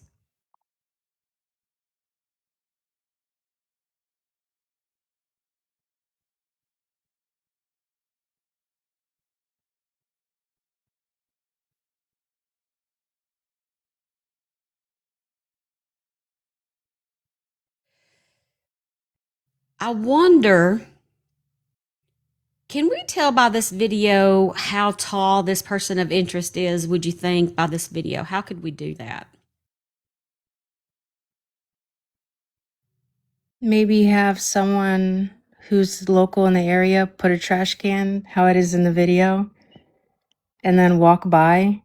I wonder, can we tell by this video how tall this person of interest is, would you think, by this video? How could we do that? Maybe have someone who's local in the area put a trash can, how it is in the video, and then walk by.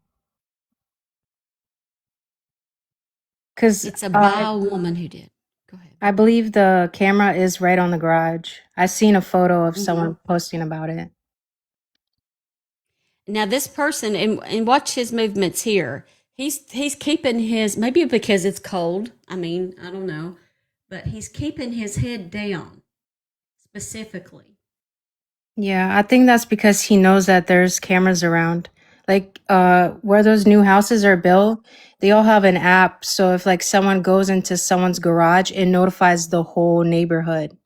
Because It's a by a woman who did. Go ahead. I believe the camera is right on the garage. I seen a photo of someone posting about it. Now this person, and watch his movements here. He's keeping his, maybe because it's cold. I mean, I don't know, but he's keeping his head down specifically. Yeah, I think that's because he knows that there's cameras around. Like where those new houses are built, they all have an app. So if like someone goes into someone's garage, it notifies the whole neighborhood.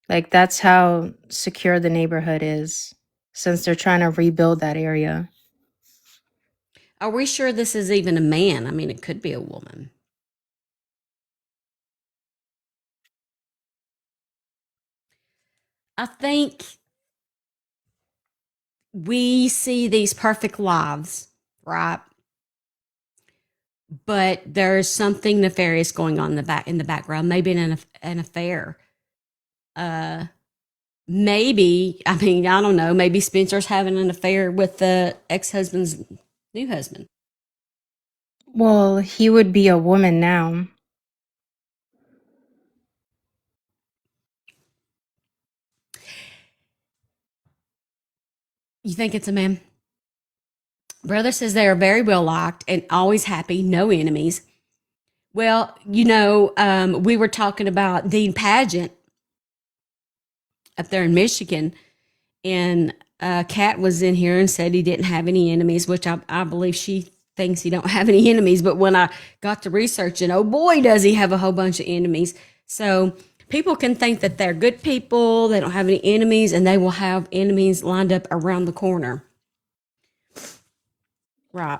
Like that's how secure the neighborhood is since they're trying to rebuild that area. Are we sure this is even a man? I mean, it could be a woman. I think we see these perfect lives, right? But there's something nefarious going on in the background. Maybe an affair. Uh, maybe, I mean, I don't know. Maybe Spencer's having an affair with the ex-husband's new husband. Well, he would be a woman now. You think it's a man? Brother says they are very well liked and always happy, no enemies. Well, we were talking about Dean Pageant up there in Michigan, and Kat was in here and said he didn't have any enemies, which I believe she thinks he don't have any enemies. But when I got to researching, oh boy, does he have a whole bunch of enemies. So people can think that they're good people, they don't have any enemies, and they will have enemies lined up around the corner. Right.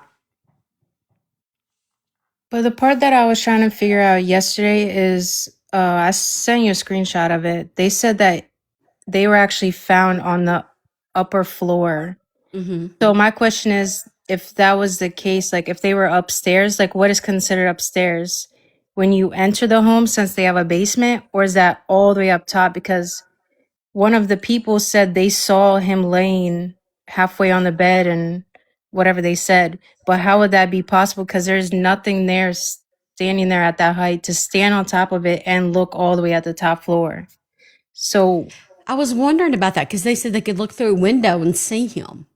But the part that I was trying to figure out yesterday is I sent you a screenshot of it. They said that they were actually found on the upper floor. Mm-hmm. So my question is, if that was the case, like if they were upstairs, like what is considered upstairs? When you enter the home, since they have a basement, or is that all the way up top? Because one of the people said they saw him laying halfway on the bed and whatever they said. But how would that be possible? Because there's nothing there standing there at that height to stand on top of it and look all the way at the top floor. So, I was wondering about that because they said they could look through a window and see him.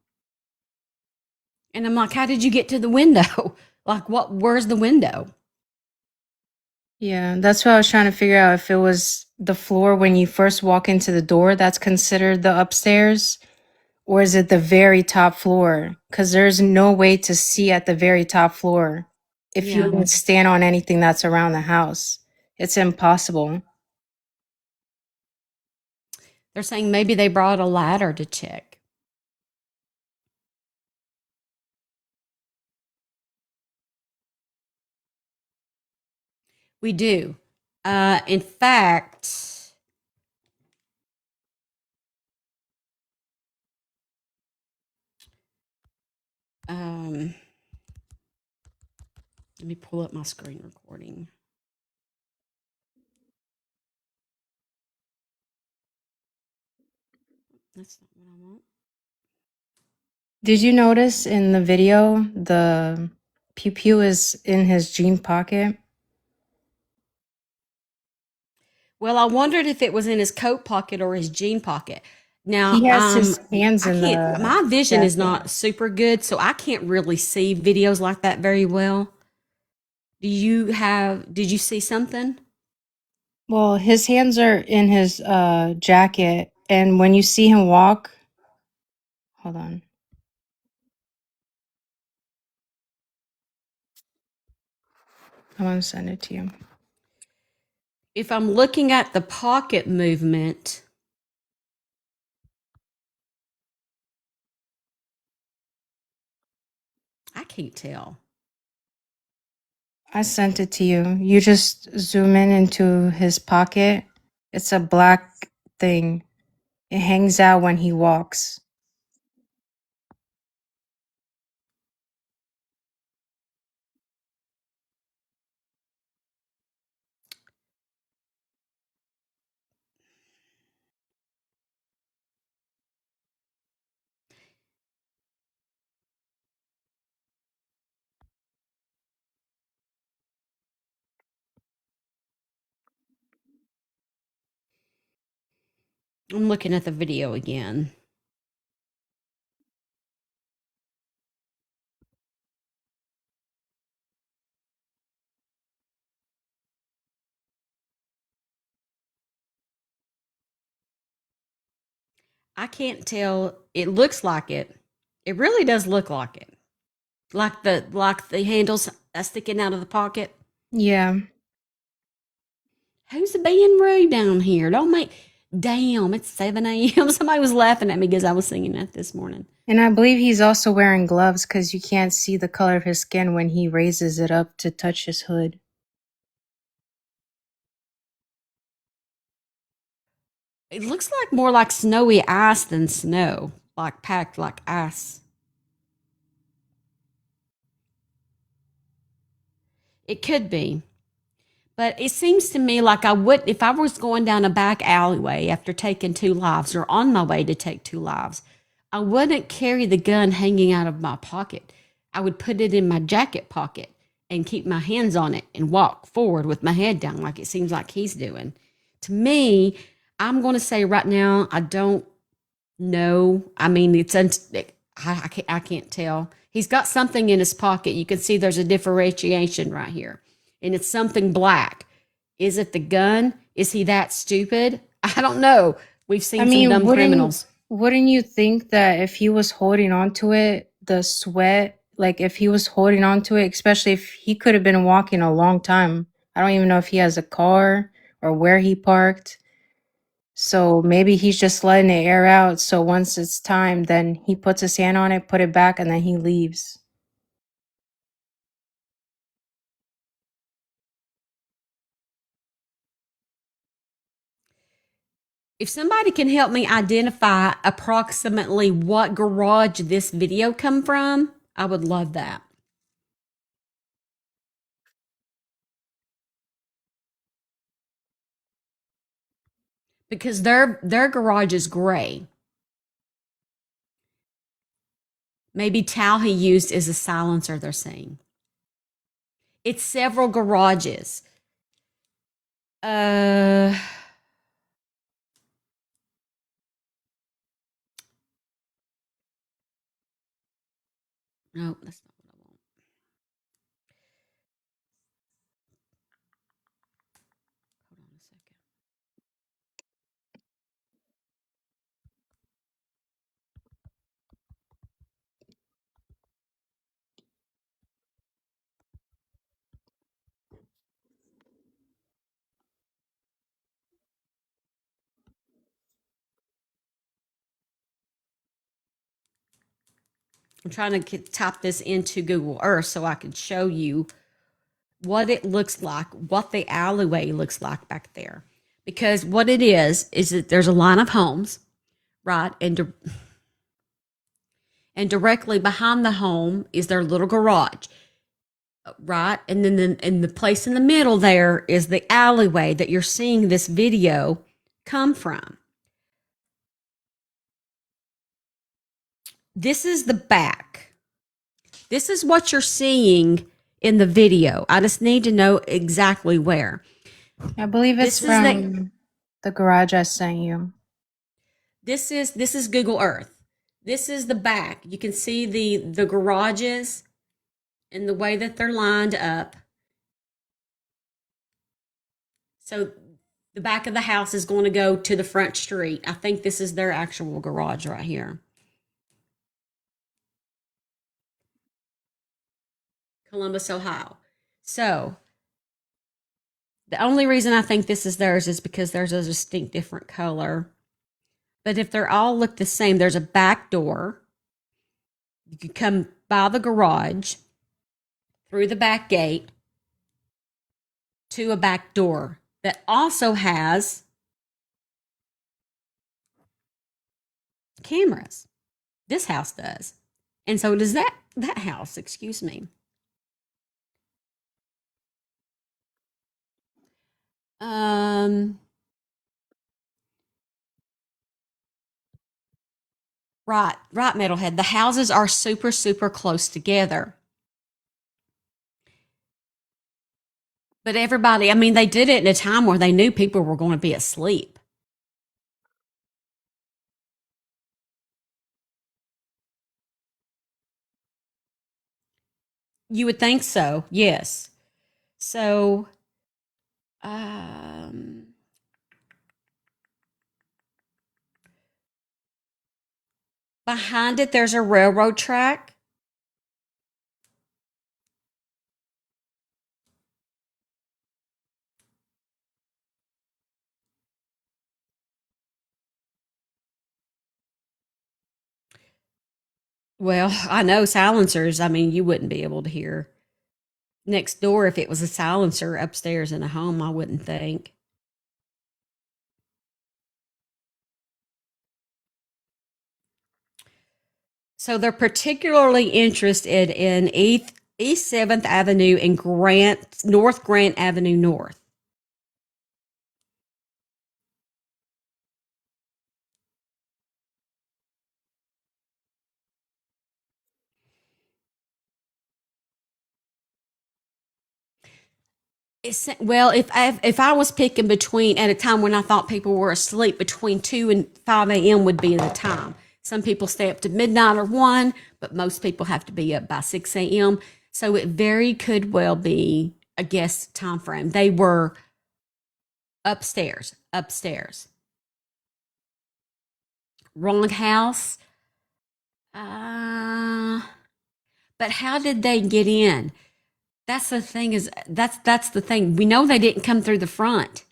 And I'm like, how did you get to the window? Like, where's the window? yeah, that's what I was trying to figure out, if it was the floor when you first walk into the door that's considered the upstairs, or is it the very top floor? Because there's no way to see at the very top floor if you Yeah. don't stand on anything that's around the house. It's impossible. They're saying maybe they brought a ladder to check. We do. In fact, let me pull up my screen recording. That's not what I want. Did you notice in the video the pew pew is in his jean pocket? Well, I wondered if it was in his coat pocket or his jean pocket. Now, He has his hands I in can't. the My vision is jacket. not super good, so I can't really see videos like that very well. Did you see something? Well, his hands are in his jacket, and when you see him walk, hold on. I want to send it to you. If I'm looking at the pocket movement, I can't tell. I sent it to you. You just zoom in into his pocket. It's a black thing. It hangs out when he walks. I'm looking at the video again. I can't tell. It looks like it. It really does look like it. Like the handles sticking out of the pocket. Yeah. Who's being rude down here? Don't make. Damn, it's 7 a.m. Somebody was laughing at me because I was singing that this morning. And I believe he's also wearing gloves because you can't see the color of his skin when he raises it up to touch his hood. It looks like more like snowy ice than snow, like packed like ice. It could be. But it seems to me like I would, if I was going down a back alleyway after taking 2 lives or on my way to take 2 lives, I wouldn't carry the gun hanging out of my pocket. I would put it in my jacket pocket and keep my hands on it and walk forward with my head down like it seems like he's doing. To me, I'm going to say right now, I don't know. I mean, I can't tell. He's got something in his pocket. You can see there's a differentiation right here, and it's something black. Is it the gun? Is he that stupid? I don't know. We've I seen some mean, dumb criminals. wouldn't you think that if he was holding on to it, the sweat, like if he was holding on to it, especially if he could have been walking a long time. I don't even know if he has a car or where he parked. So maybe he's just letting it air out. So once it's time, then he puts his hand on it, put it back, and then he leaves. If somebody can help me identify approximately what garage this video come from, I would love that. Because their garage is gray. Maybe towel he used is a silencer, they're saying. It's several garages. Uh no, that's not what I want. Hold on a second. I'm trying to type this into Google Earth so I can show you what it looks like, what the alleyway looks like back there. Because what it is that there's a line of homes, right? And directly behind the home is their little garage, right? And then the place in the middle there is the alleyway that you're seeing this video come from. This is the back. This is what you're seeing in the video. I just need to know exactly where. I believe it's This is from the garage I sent you. this is Google Earth. This is the back. You can see the garages and the way that they're lined up. So the back of the house is going to go to the front street. I think this is their actual garage right here. Columbus, Ohio. So the only reason I think this is theirs is because there's a distinct different color. But if they're all look the same, there's a back door. You can come by the garage, through the back gate, to a back door that also has cameras. This house does. And so does that house, excuse me. Um right, Metalhead. The houses are super, super close together. But everybody, I mean, they did it in a time where they knew people were going to be asleep. You would think so, yes. So, um, behind it, there's a railroad track. Well, I know silencers. I mean, you wouldn't be able to hear next door if it was a silencer upstairs in a home, I wouldn't think. So they're particularly interested in East 7th Avenue and North Grant Avenue North. Well, if I was picking between at a time when I thought people were asleep, between 2 and 5 a.m. would be the time. Some people stay up to midnight or 1, but most people have to be up by 6 a.m. So it very could well be a guess time frame. They were upstairs. Wrong house. But how did they get in? That's the thing is that's the thing. We know they didn't come through the front.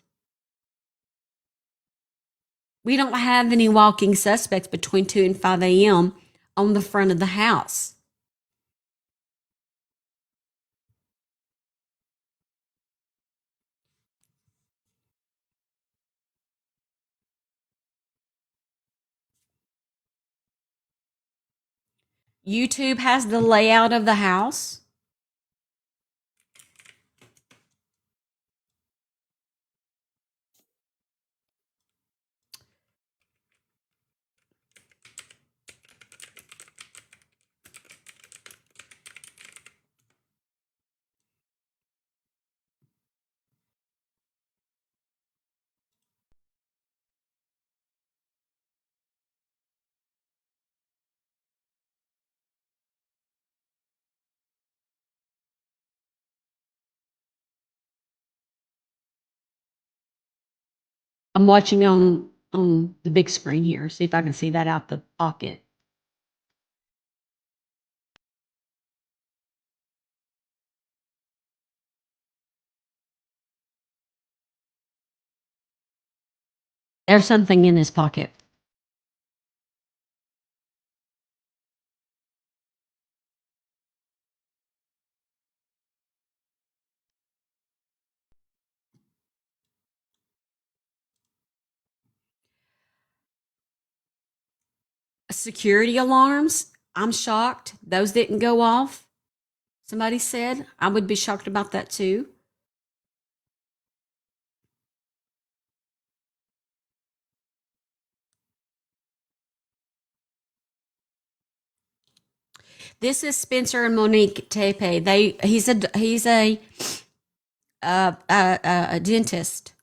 We don't have any walking suspects between 2 and 5 a.m. on the front of the house. YouTube has the layout of the house. I'm watching on the big screen here. See if I can see that out the pocket. There's something in his pocket. Security alarms. I'm shocked. Those didn't go off. Somebody said. I would be shocked about that too. This is Spencer and Monique Tepe. He's a dentist.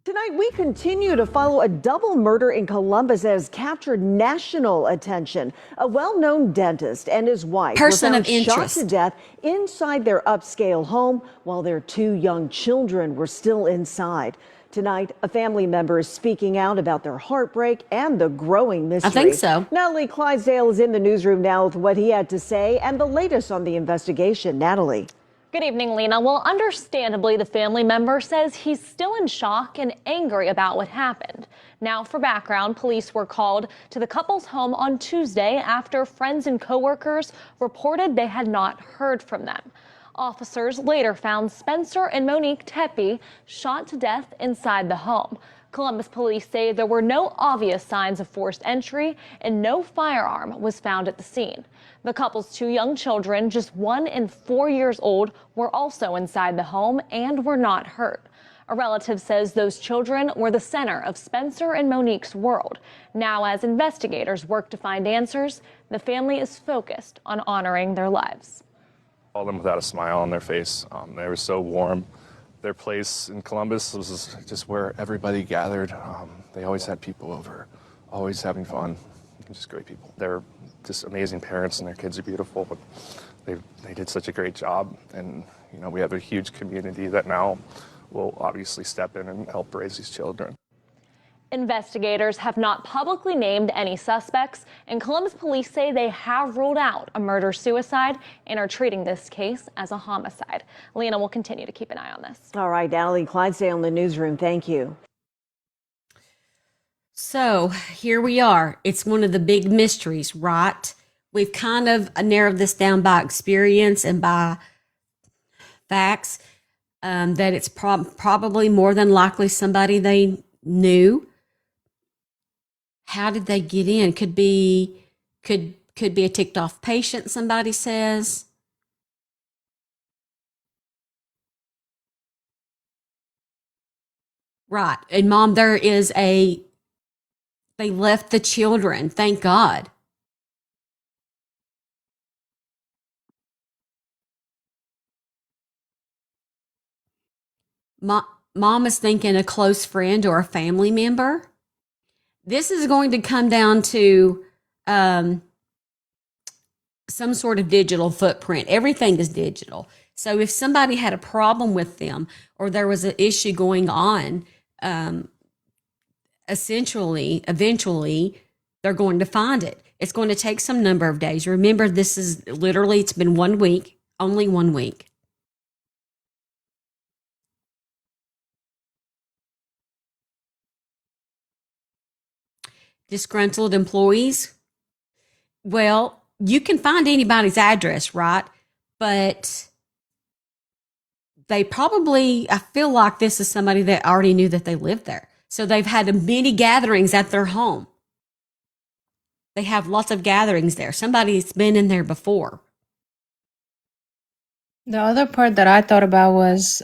Tonight, we continue to follow a double murder in Columbus that has captured national attention. A well-known dentist and his wife were found shot to death inside their upscale home while their 2 young children were still inside. Tonight, a family member is speaking out about their heartbreak and the growing mystery. I think so. Natalie Clydesdale is in the newsroom now with what he had to say and the latest on the investigation. Natalie. Good evening, Lena. Well, understandably, the family member says he's still in shock and angry about what happened. Now, for background, police were called to the couple's home on Tuesday after friends and coworkers reported they had not heard from them. Officers later found Spencer and Monique Tepe shot to death inside the home. Columbus police say there were no obvious signs of forced entry and no firearm was found at the scene. The couple's 2 young children, just 1 and 4 years old, were also inside the home and were not hurt. A relative says those children were the center of Spencer and Monique's world. Now, as investigators work to find answers, the family is focused on honoring their lives. All of them without a smile on their face. They were so warm. Their place in Columbus was just where everybody gathered. They always had people over, always having fun. Just great people. They're just amazing parents, and their kids are beautiful. But they did such a great job, and we have a huge community that now will obviously step in and help raise these children. Investigators have not publicly named any suspects, and Columbus police say they have ruled out a murder-suicide and are treating this case as a homicide. Lena will continue to keep an eye on this. All right, Natalie Clydesdale in the newsroom. Thank you. So here we are. It's one of the big mysteries, right? We've kind of narrowed this down by experience and by facts, that it's probably more than likely somebody they knew. How did they get in? Could be a ticked off patient, somebody says. Right. And Mom, they left the children. Thank God. Mom is thinking a close friend or a family member. This is going to come down to some sort of digital footprint. Everything is digital. So if somebody had a problem with them or there was an issue going on, eventually, they're going to find it. It's going to take some number of days. Remember, this is literally, it's been 1 week, only 1 week. Disgruntled employees. Well, you can find anybody's address, right? But they probably, I feel like this is somebody that already knew that they lived there. So they've had many gatherings at their home. They have lots of gatherings there. Somebody's been in there before. The other part that I thought about was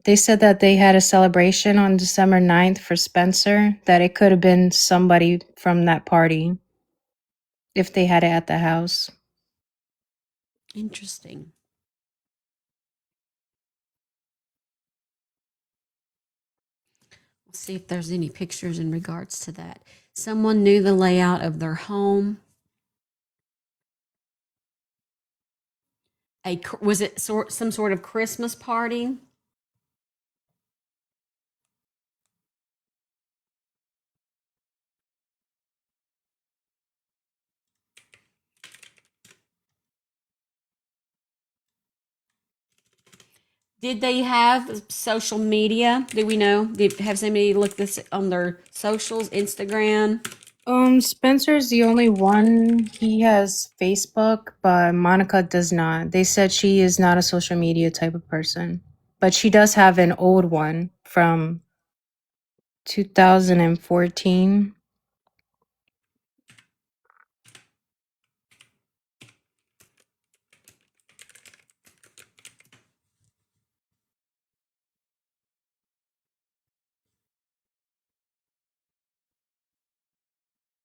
they said that they had a celebration on December 9th for Spencer, that it could have been somebody from that party if they had it at the house. Interesting. Let's see if there's any pictures in regards to that. Someone knew the layout of their home. Was it some sort of Christmas party? Did they have social media? Do we know? Have somebody looked this on their socials, Instagram? Spencer's the only one. He has Facebook, but Monica does not. They said she is not a social media type of person, but she does have an old one from 2014.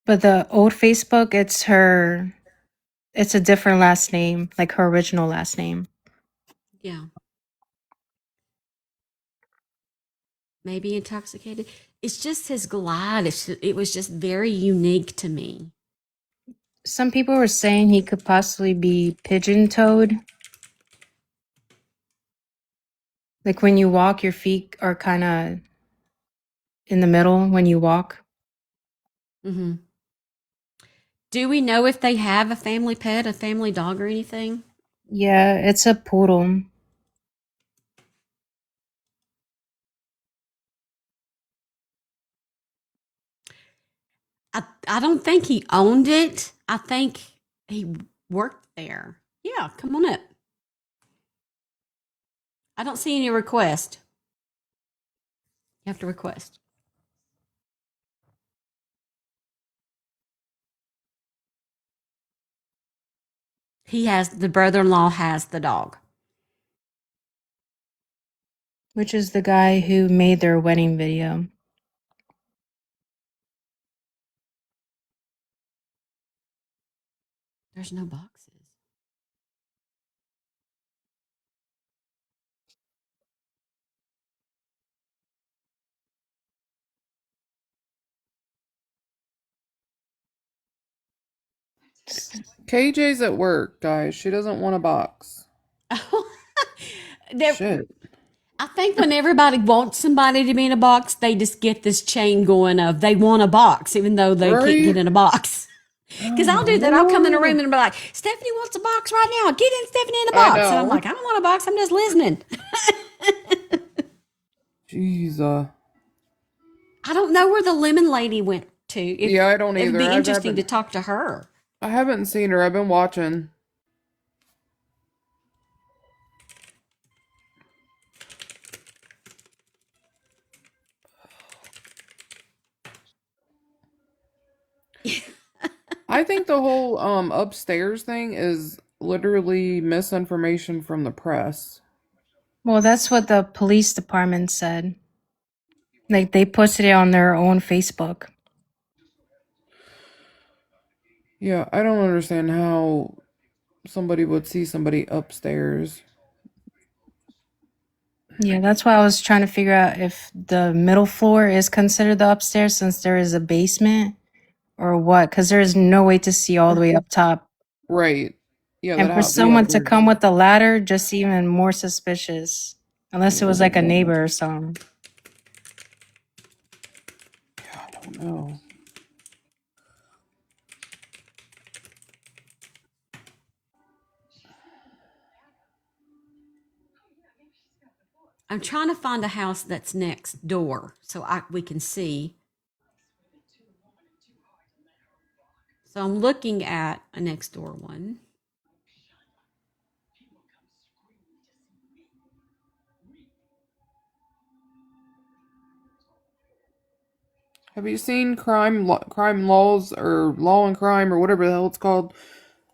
But the old Facebook, it's a different last name, like her original last name. Yeah. Maybe intoxicated. It's just his glide. It was just very unique to me. Some people were saying he could possibly be pigeon-toed. Like when you walk, your feet are kind of in the middle when you walk. Mm-hmm. Do we know if they have a family pet, a family dog, or anything? Yeah, it's a poodle. I don't think he owned it. I think he worked there. Yeah, come on up. I don't see any request. You have to request. The brother-in-law has the dog. Which is the guy who made their wedding video. There's no boxes. KJ's at work, guys. She doesn't want a box. There, Shit. I think when everybody wants somebody to be in a box, they just get this chain going of they want a box, even though they can't get Right? in a box. Because I'll Oh, do that. I'll come in a room Lord. and be like, Stephanie wants a box right now. Get in Stephanie in a I box. And I'm know. like, I don't want a box. I'm just listening. Jeez. I don't know where the lemon lady went to. If Yeah, I don't it would either. be interesting to I talk to her. haven't seen her. I've been watching. I think the whole upstairs thing is literally misinformation from the press. Well, that's what the police department said. Like they posted it on their own Facebook. Yeah, I don't understand how somebody would see somebody upstairs. Yeah, that's why I was trying to figure out if the middle floor is considered the upstairs since there is a basement or what, because there is no way to see all the way up top. Right. Yeah, And for yeah, someone to come with a ladder, just even more suspicious. Unless it was like a neighbor or something. I don't know. I'm trying to find a house that's next door so we can see. So I'm looking at a next door one. Have you seen crime laws or law and crime or whatever the hell it's called?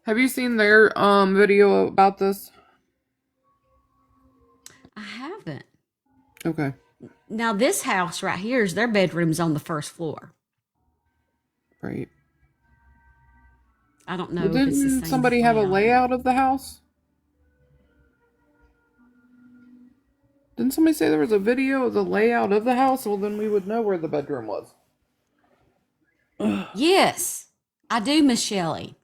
Have you seen their video about this? I haven't. Okay. Now this house right here is their bedroom's on the first floor. Right. I don't Well, know if it's the didn't same somebody have a layout or not. layout of the house? Didn't somebody say there was a video of the layout of the house? Well, then we would know where the bedroom was. Yes, I do, Miss Shelley.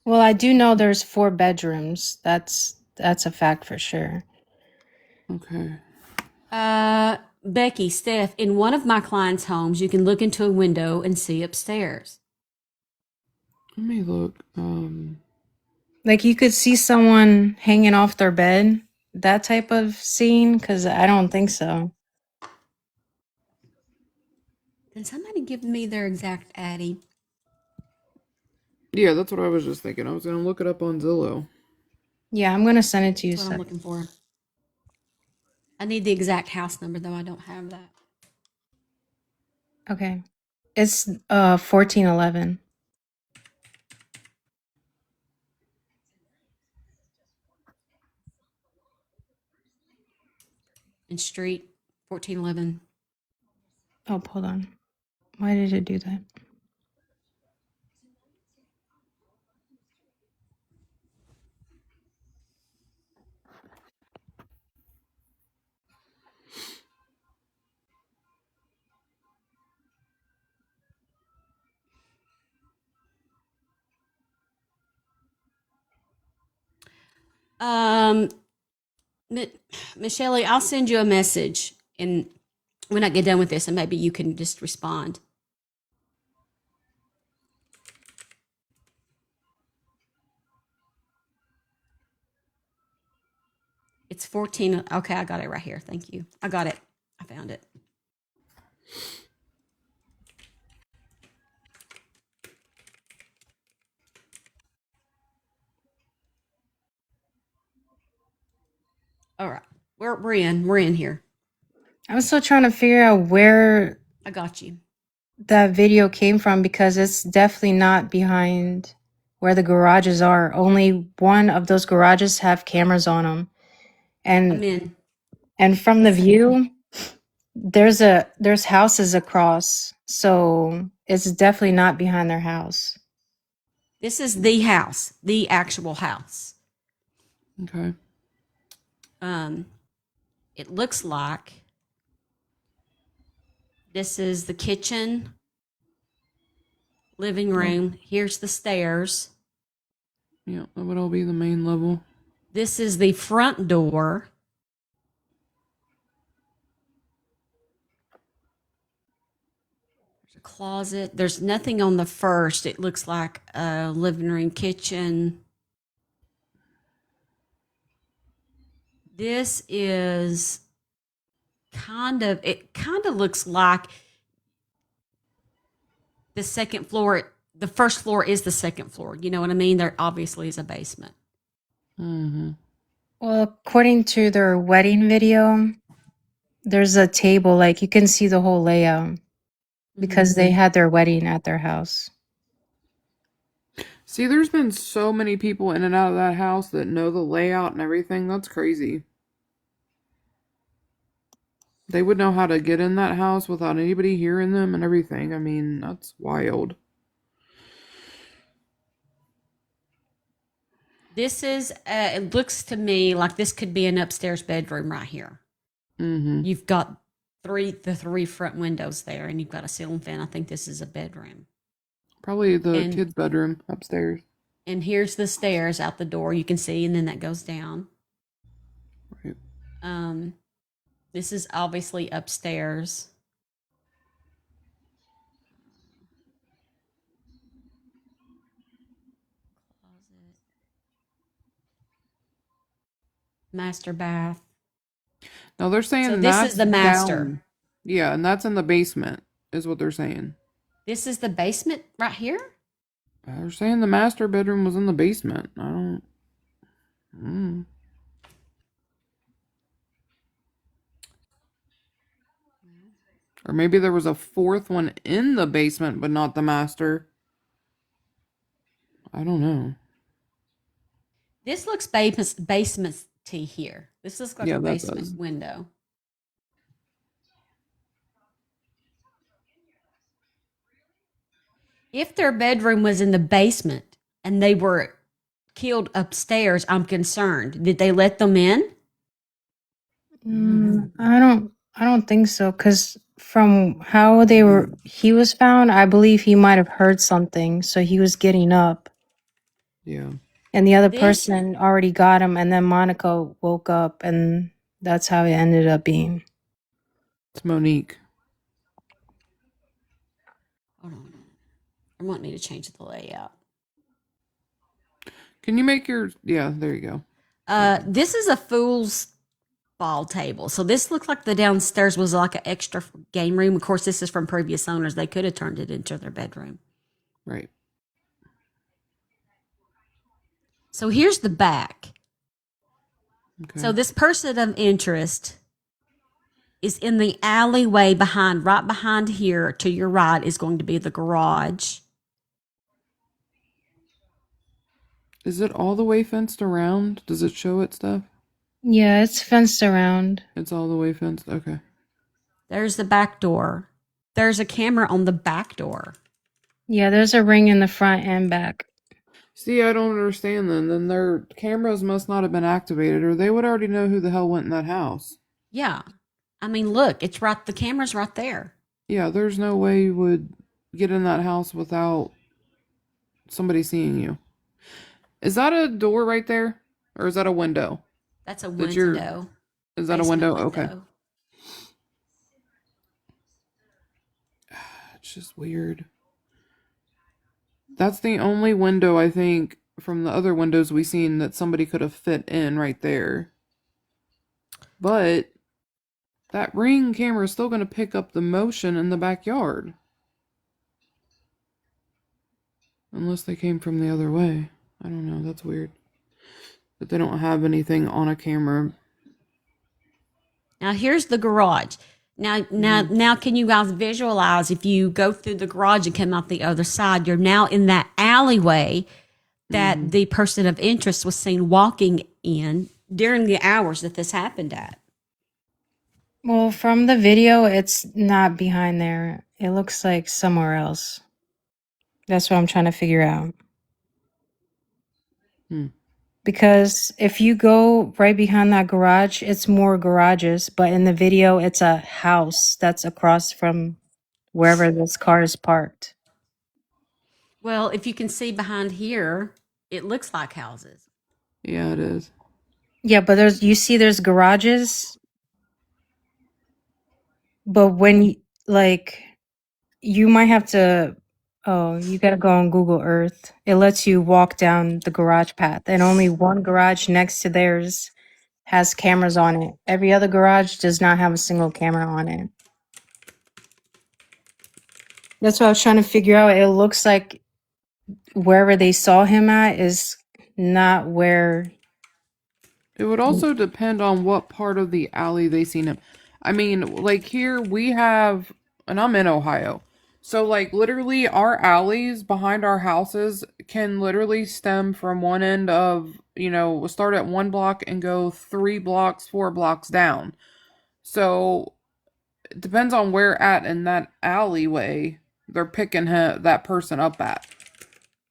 Well, I do know there's 4 bedrooms. That's a fact for sure. Okay. Becky, Steph, in one of my clients' homes, you can look into a window and see upstairs. Let me look. Like you could see someone hanging off their bed, that type of scene, because I don't think so. Can somebody give me their exact Addie? Yeah, that's what I was just thinking. I was gonna look it up on Zillow. Yeah, I'm gonna send it to you. That's what I'm looking for. I need the exact house number, though. I don't have that. Okay. It's 1411. In street 1411. Oh, hold on. Why did it do that? Miss Shelley, I'll send you a message and when I get done with this, and maybe you can just respond. It's 14. Okay, I got it right here. Thank you. I got it. I found it. All right. We're in. We're in here. I was still trying to figure out where I got you. that video came from because it's definitely not behind where the garages are. Only one of those garages have cameras on them. I'm in. And from the view, there's houses across. So it's definitely not behind their house. This is the house, the actual house. Okay. It looks like this is the kitchen, living room. Here's the stairs. Yeah, that would all be the main level. This is the front door. Closet. There's nothing on the first. It looks like a living room, kitchen. This is it kind of looks like the second floor. The first floor is the second floor. You know what I mean? There obviously is a basement. Mm-hmm. Well, according to their wedding video, there's a table, like you can see the whole layout because they had their wedding at their house. See, there's been so many people in and out of that house that know the layout and everything. That's crazy. They would know how to get in that house without anybody hearing them and everything. I mean, that's wild. This is, it looks to me like this could be an upstairs bedroom right here. Mm-hmm. You've got the three front windows there, and you've got a ceiling fan. I think this is a bedroom. Probably the kid's bedroom upstairs. And here's the stairs out the door. You can see, and then that goes down. Right. This is obviously upstairs. Closet. Master bath. No, they're saying So this that's is the master. down. Yeah, and that's in the basement, is what they're saying. This is the basement right here? They're saying the master bedroom was in the basement. I don't. Or maybe there was a fourth one in the basement, but not the master. I don't know. This looks basement-y here. This looks like Yeah, a that basement does. window. If their bedroom was in the basement and they were killed upstairs, I'm concerned. Did they let them in? I don't think so, because from how he was found, I believe he might have heard something, so he was getting up. Yeah. And the other This- person already got him, and then Monica woke up, and that's how it ended up being. It's Monique. Hold on. I might need to change the layout. Can you make your... Yeah, there you go. This is a fool's ball table. So this looks like the downstairs was like an extra game room. Of course, this is from previous owners. They could have turned it into their bedroom. Right. So here's the back. Okay. So this person of interest is in the alleyway right behind here to your right is going to be the garage. Is it all the way fenced around? Does it show it stuff? Yeah, it's fenced around. It's all the way fenced? Okay. There's the back door. There's a camera on the back door. Yeah, there's a ring in the front and back. See, I don't understand then. Then their cameras must not have been activated, or they would already know who the hell went in that house. Yeah. I mean, look, it's right. The camera's right there. Yeah, there's no way you would get in that house without somebody seeing you. Is that a door right there? Or is that a window? That's a window. Is that a window? Basement Okay. window. It's just weird. That's the only window, I think, from the other windows we've seen that somebody could have fit in right there. But that ring camera is still going to pick up the motion in the backyard. Unless they came from the other way. I don't know. That's weird. But they don't have anything on a camera. Now here's the garage. Now, can you guys visualize if you go through the garage and come out the other side? You're now in that alleyway that the person of interest was seen walking in during the hours that this happened at. Well, from the video, it's not behind there. It looks like somewhere else. That's what I'm trying to figure out. Because if you go right behind that garage, it's more garages. But in the video, it's a house that's across from wherever this car is parked. Well, if you can see behind here, it looks like houses. Yeah, it is. Yeah, but there's garages. But when, you might have to. Oh, you gotta go on Google Earth. It lets you walk down the garage path, and only one garage next to theirs has cameras on it. Every other garage does not have a single camera on it. That's what I was trying to figure out. It looks like wherever they saw him at is not where. It would also depend on what part of the alley they seen him. I mean, like here we have, and I'm in Ohio. So like literally our alleys behind our houses can literally stem from one end of, start at one block and go 3 blocks, 4 blocks down. So it depends on where at in that alleyway they're picking that person up at.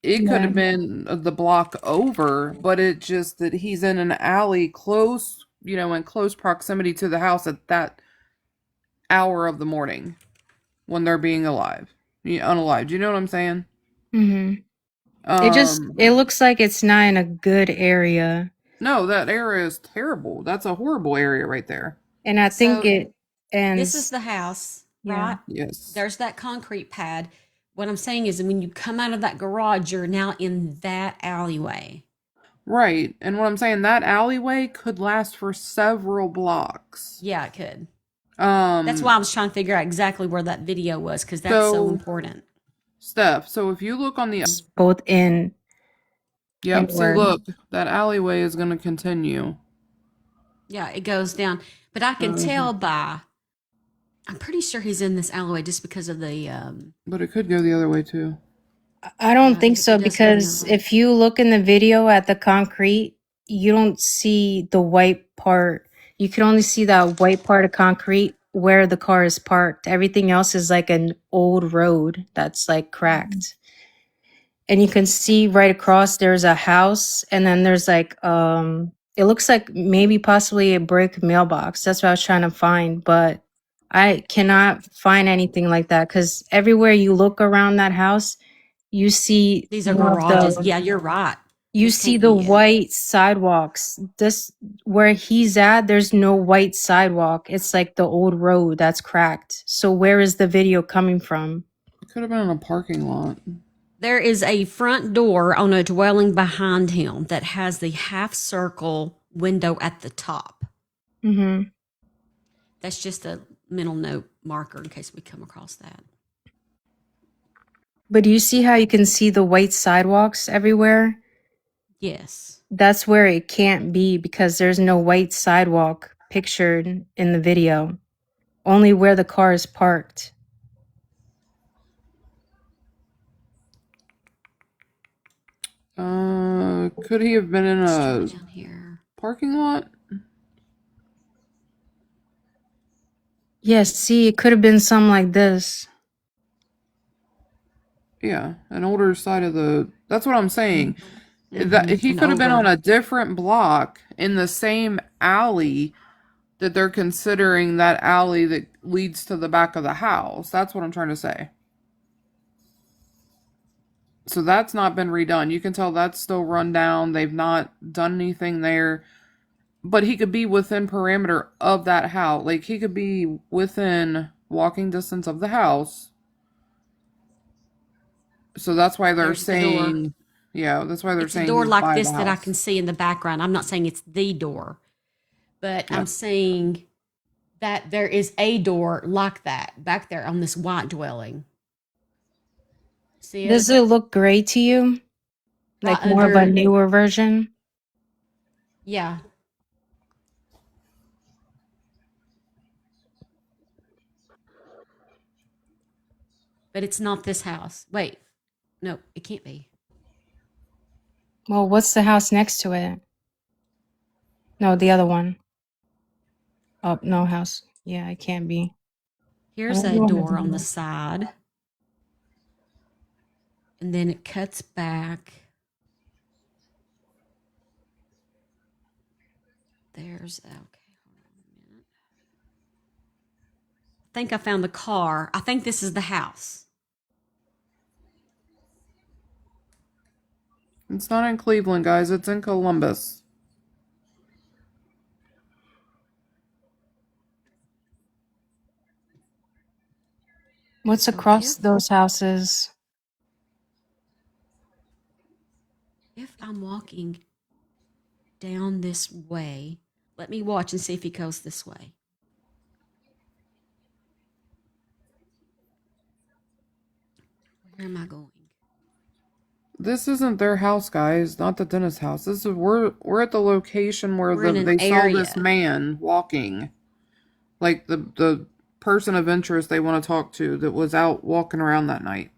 It could Yeah. have been the block over, but it just that he's in an alley close, in close proximity to the house at that hour of the morning when they're being unalive. Do you know what I'm saying? Mm-hmm. Um, It looks like it's not in a good area. no, that area is terrible. That's a horrible area right there. And I think So it this is ends. the house, Yeah. right? Yes. There's that concrete pad. What I'm saying is when you come out of that garage, you're now in that alleyway. Right. And what I'm saying, that alleyway could last for several blocks. Yeah, it could. That's why I was trying to figure out exactly where that video was, because that's so important. Steph, so if you look on the Both in. Yep, see, Inward. look, that alleyway is going to continue. Yeah, it goes down. But I can tell by, I'm pretty sure he's in this alleyway just because of the. But it could go the other way too. I don't Yeah, think it so does go the because other way. if you look in the video at the concrete, you don't see the white part. You can only see that white part of concrete where the car is parked. Everything else is like an old road that's like cracked. And you can see right across there's a house and then there's like it looks like maybe possibly a brick mailbox. That's what I was trying to find, but I cannot find anything like that because everywhere you look around that house, you see These are more of garages. the Yeah, you're right. you This see can't the be it. white sidewalks. This where he's at, there's no white sidewalk. It's like the old road that's cracked. So where is the video coming from? It could have been in a parking lot. There is a front door on a dwelling behind him that has the half circle window at the top. Mm-hmm. That's just a mental note marker in case we come across that. But do you see how you can see the white sidewalks everywhere? Yes. That's where it can't be because there's no white sidewalk pictured in the video. Only where the car is parked. Could he have been in a Down here. parking lot? Yes, see, it could have been something like this. Yeah, an older side of the. That's what I'm saying. That he An could have been older- on a different block in the same alley that they're considering that alley that leads to the back of the house. That's what I'm trying to say. So that's not been redone. You can tell that's still run down. They've not done anything there. But he could be within parameter of that house. Like he could be within walking distance of the house. So that's why they're There's the door. saying, yeah, that's why they're It's a saying door he's like by this the that I house. can see in the background. I'm not saying it's the door, but Yeah. I'm saying that there is a door like that back there on this white dwelling. See it? Does it look gray to you? Like Right more of a under- newer version? Yeah. But it's not this house. Wait. No, it can't be. Well, what's the house next to it? No, the other one. Oh, no house. Yeah, it can't be. Here's Oh, a no, door no, on no. the side. And then it cuts back. There's, okay, hold on a minute. I think I found the car. I think this is the house. It's not in Cleveland, guys. It's in Columbus. What's So across those houses? if I'm walking down this way, let me watch and see if he goes this way. Where am I going? This isn't their house, guys. Not the dentist house. This is we're at the location where We're in an they saw this area. man walking, like the person of interest they want to talk to that was out walking around that night.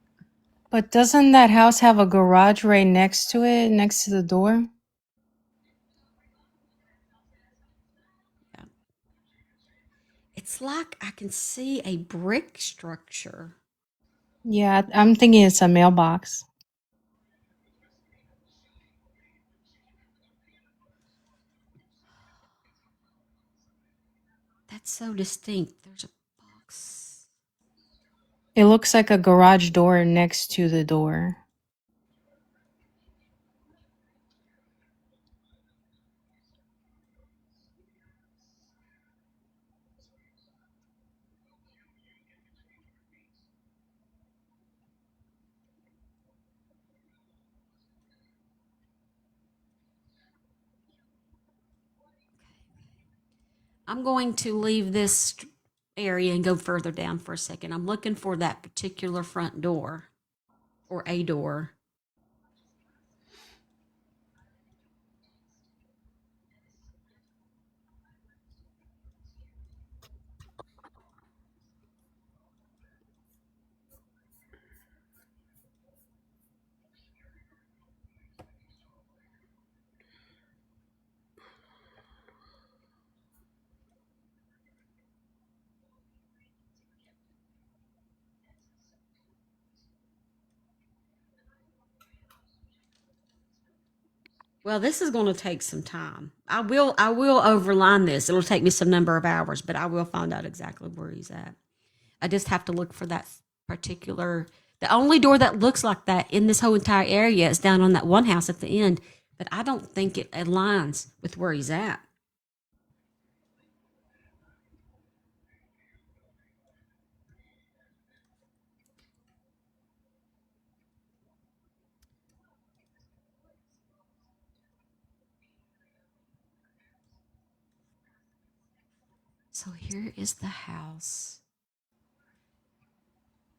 But doesn't that house have a garage right next to it, next to the door? Yeah. It's like I can see a brick structure. Yeah, I'm thinking it's a mailbox. That's so distinct. There's a box. It looks like a garage door next to the door. I'm going to leave this area and go further down for a second. I'm looking for that particular front door or a door. Well, this is going to take some time. I will overline this. It'll take me some number of hours, but I will find out exactly where he's at. I just have to look for that particular. The only door that looks like that in this whole entire area is down on that one house at the end, but I don't think it aligns with where he's at. So here is the house.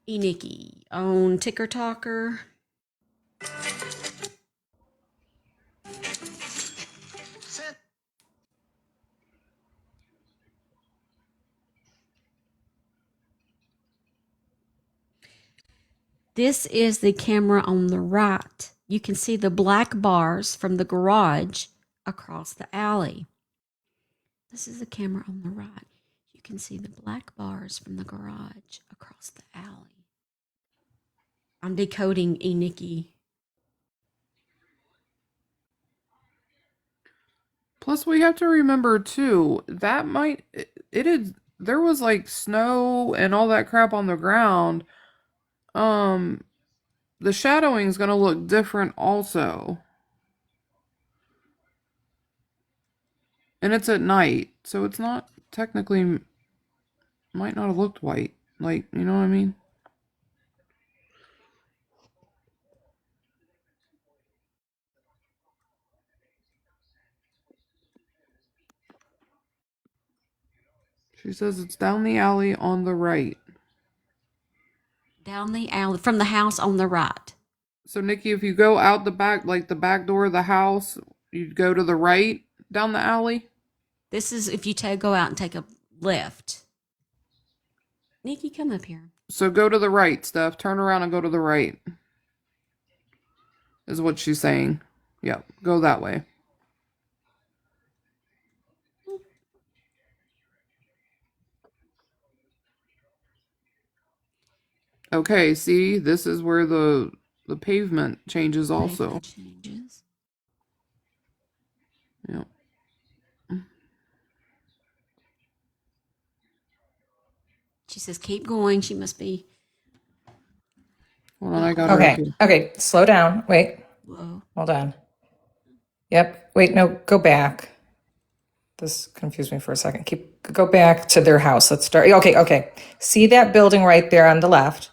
Nikki on Ticker Talker. This is the camera on the right. You can see the black bars from the garage across the alley. This is the camera on the right. You can see the black bars from the garage across the alley. I'm decoding Nikki. Plus, we have to remember too that there was like snow and all that crap on the ground. The shadowing is gonna look different also, and it's at night, so it's not technically might not have looked white. Like, you know what I mean? She says it's down the alley on the right. Down the alley from the house on the right. So, Nikki, if you go out the back, like the back door of the house, you'd go to the right down the alley? This is if you go out and take a left. Nikki, come up here. So go to the right, Steph. Turn around and go to the right. Is what she's saying. Yep, go that way. Okay, see, this is where the pavement changes also. Pavement changes. Yep. She says, keep going. She must be. Hold on, I got her up Okay. here. Okay. Slow down. Wait. Whoa. Hold on. Yep. Wait. No. Go back. This confused me for a second. Go back to their house. Let's start. Okay. See that building right there on the left?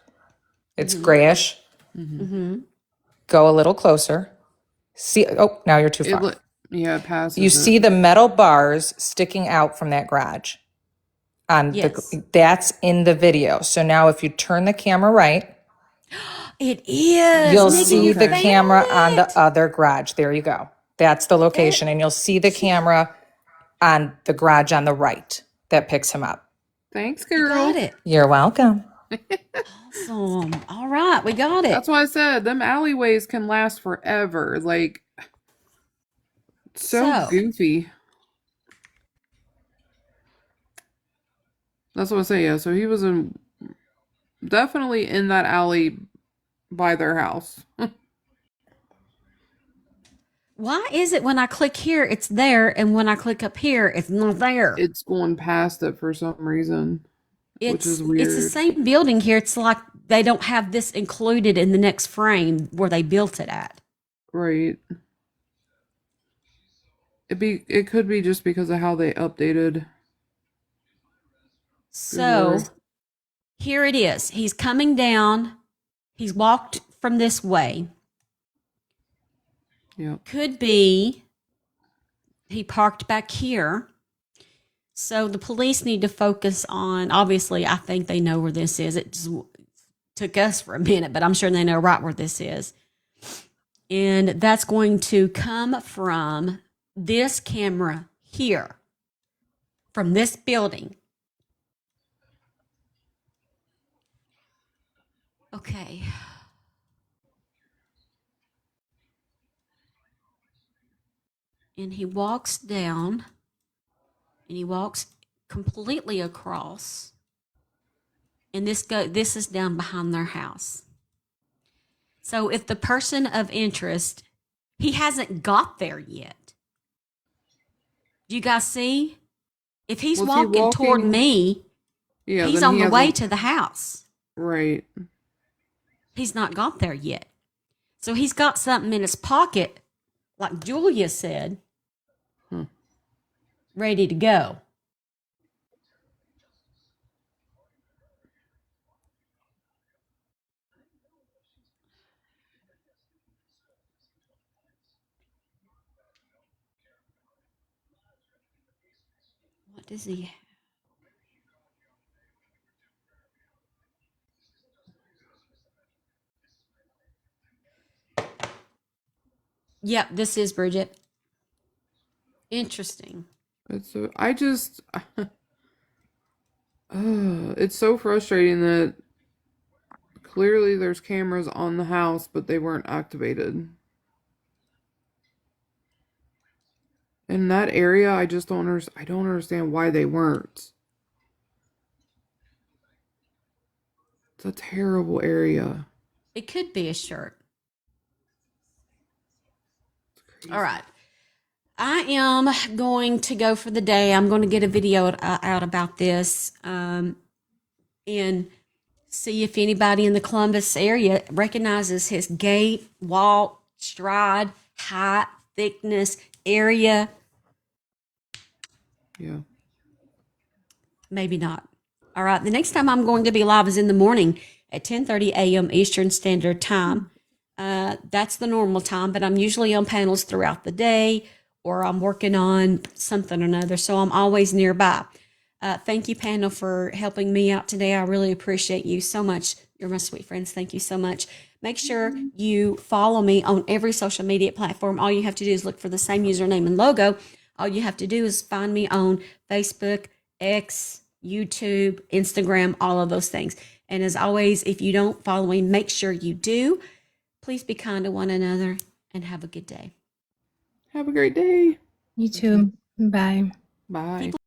It's grayish. Go a little closer. See, now you're too far. It passes. You see the metal bars sticking out from that garage. That's in the video. So now if you turn the camera right, it is. You'll Nikki, see the camera on the other garage. There you go. That's the location. And you'll see the camera on the garage on the right that picks him up. Thanks, girl. You got it. You're welcome. Awesome. All right, we got it. That's why I said them alleyways can last forever. Like, so goofy. That's what I say. Yeah. So he was definitely in that alley by their house. Why is it when I click here, it's there, and when I click up here, it's not there? It's going past it for some reason, which is weird. It's the same building here. It's like they don't have this included in the next frame where they built it at. Right. It could be just because of how they updated. So here it is. He's coming down. He's walked from this way. Yeah. Could be he parked back here. So the police need to focus on, obviously, I think they know where this is. It just took us for a minute, but I'm sure they know right where this is. And that's going to come from this camera here, from this building. Okay. And he walks down, and he walks completely across. And this is down behind their house. So if the person of interest, he hasn't got there yet. Do you guys see? If he's walking toward me, he's on the way to the house. Right. He's not got there yet. So he's got something in his pocket, like Julia said, ready to go. What does he have? Yep, this is Bridget. Interesting. It's so frustrating that clearly there's cameras on the house, but they weren't activated. In that area, I don't understand why they weren't. It's a terrible area. It could be a shirt. All right. I am going to go for the day. I'm going to get a video out about this and see if anybody in the Columbus area recognizes his gait, walk, stride, height, thickness, area. Yeah. Maybe not. All right. The next time I'm going to be live is in the morning at 10:30 a.m. Eastern Standard Time. That's the normal time, but I'm usually on panels throughout the day, or I'm working on something or another, so I'm always nearby. Thank you, panel, for helping me out today. I really appreciate you so much. You're my sweet friends. Thank you so much. Make sure you follow me on every social media platform. All you have to do is look for the same username and logo. All you have to do is find me on Facebook, X, YouTube, Instagram, all of those things. And as always, if you don't follow me, make sure you do. Please be kind to one another and have a good day. Have a great day. You too. Bye. Bye.